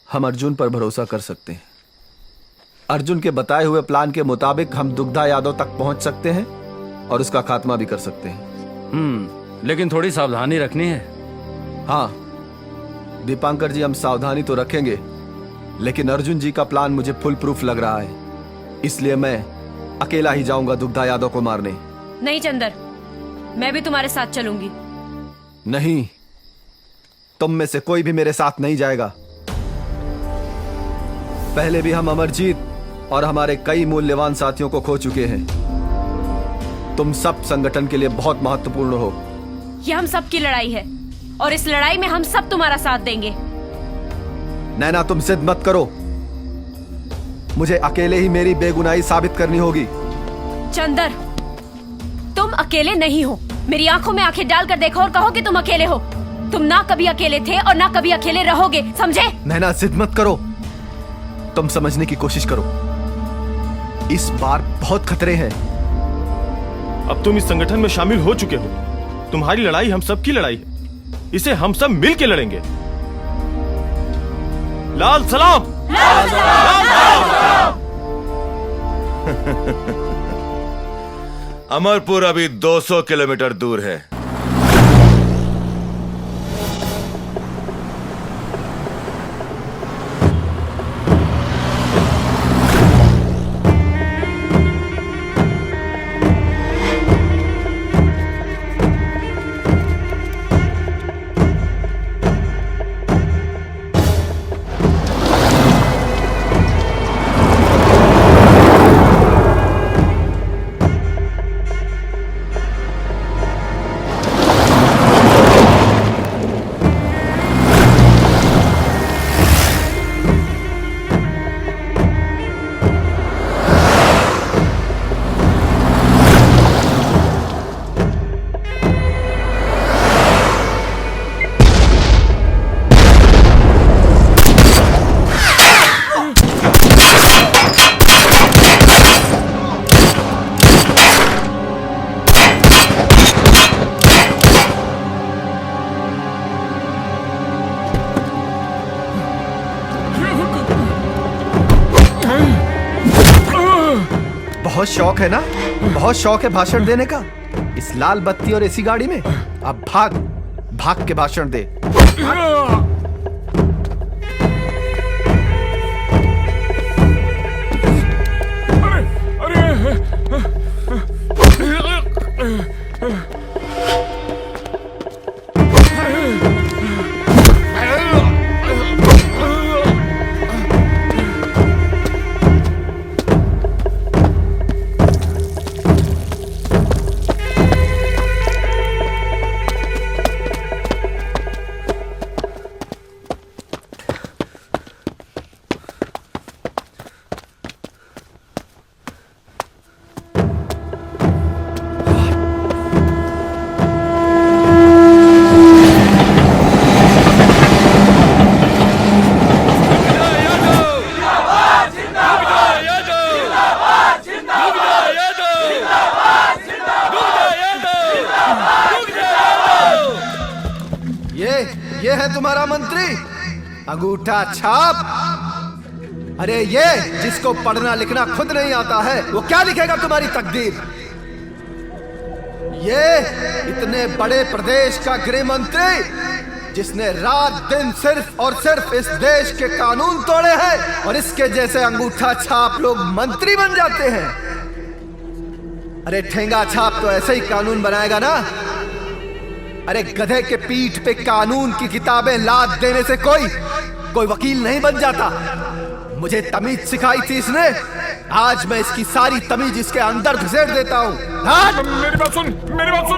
हम अर्जुन पर भरोसा कर सकते हैं। अर्जुन के बताए हुए प्लान के मुताबिक हम दुग्धा यादव तक पहुंच सकते हैं और उसका खात्मा भी कर सकते हैं। लेकिन थोड़ी सावधानी रखनी है। हाँ दीपांकर जी, हम सावधानी तो रखेंगे, लेकिन अर्जुन जी का प्लान मुझे फुल प्रूफ लग रहा है, इसलिए मैं अकेला ही जाऊंगा दुग्धा यादव को मारने। नहीं चंदर, मैं भी तुम्हारे साथ चलूंगी। नहीं, तुम में से कोई भी मेरे साथ नहीं जाएगा। पहले भी हम अमरजीत और हमारे कई मूल्यवान साथियों को खो चुके हैं। तुम सब संगठन के लिए बहुत महत्वपूर्ण हो। ये हम सब की लड़ाई है और इस लड़ाई में हम सब तुम्हारा साथ देंगे। नैना, तुम जिद मत करो। मुझे अकेले ही मेरी बेगुनाही साबित करनी होगी। चंदर, तुम अकेले नहीं हो। मेरी आंखों में आंखें डालकर देखो और कहो कि तुम अकेले हो। तुम ना कभी अकेले थे और ना कभी अकेले रहोगे, समझे? नैना, जिद मत करो। तुम समझने की कोशिश करो। इस बार बहुत खतरे हैं। अब तुम इस संगठन में शामिल हो चुके हो। तुम्हारी लड़ाई हम सब की लड़ाई है। इसे हम सब मिल के लड़ेंगे। लाल सलाम, लाल सलाम। अमरपुर अभी 200 किलोमीटर दूर है। बहुत शौक है ना, बहुत शौक है भाषण देने का इस लाल बत्ती और एसी गाड़ी में। अब भाग भाग के भाषण दे। ये है तुम्हारा मंत्री अंगूठा छाप। अरे ये जिसको पढ़ना लिखना खुद नहीं आता है वो क्या लिखेगा तुम्हारी तकदीर। ये इतने बड़े प्रदेश का गृह मंत्री जिसने रात दिन सिर्फ और सिर्फ इस देश के कानून तोड़े हैं और इसके जैसे अंगूठा छाप लोग मंत्री बन जाते हैं। अरे ठेंगा छाप तो ऐसे ही कानून बनाएगा ना। अरे गधे के पीठ पे कानून की किताबें लाद देने से कोई वकील नहीं बन जाता। मुझे तमीज सिखाई थी इसने, आज मैं इसकी सारी तमीज इसके अंदर घुसेड़ देता हूं। मेरी बात सुन, मेरी बात सुन।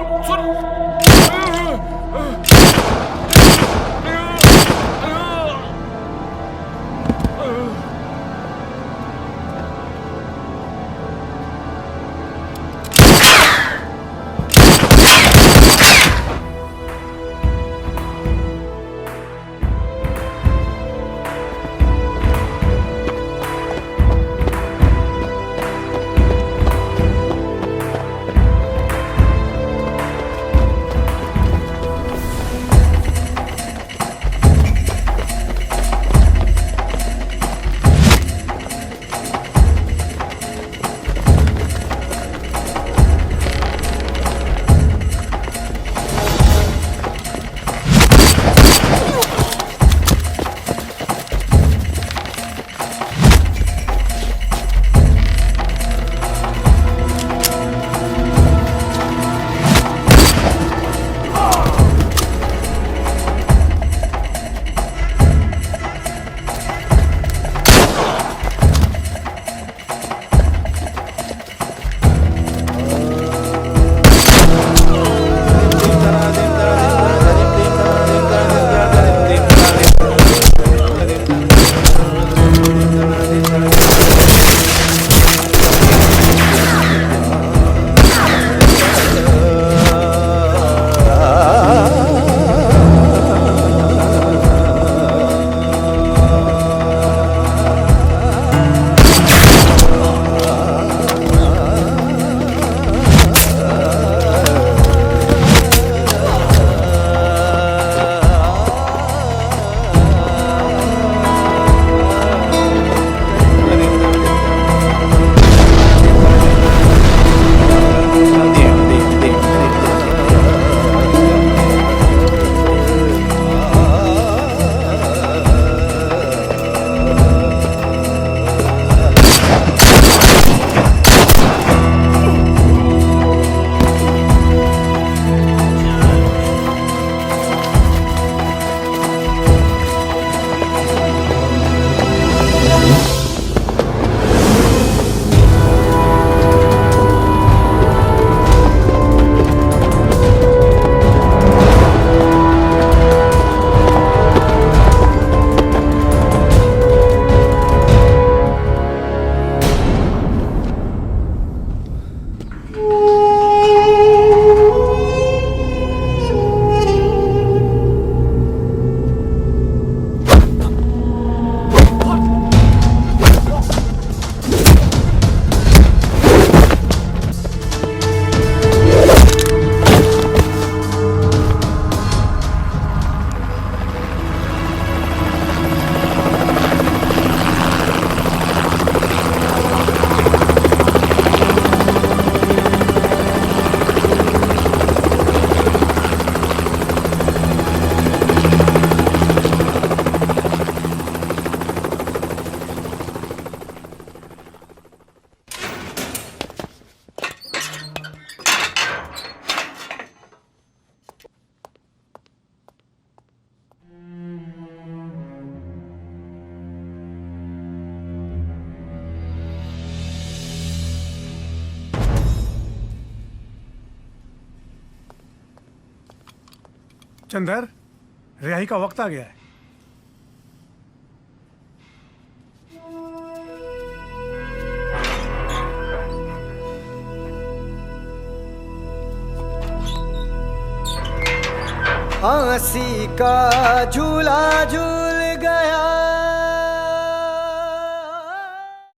चंदर, रिहाई का वक्त आ गया है। फांसी का झूला झूल गया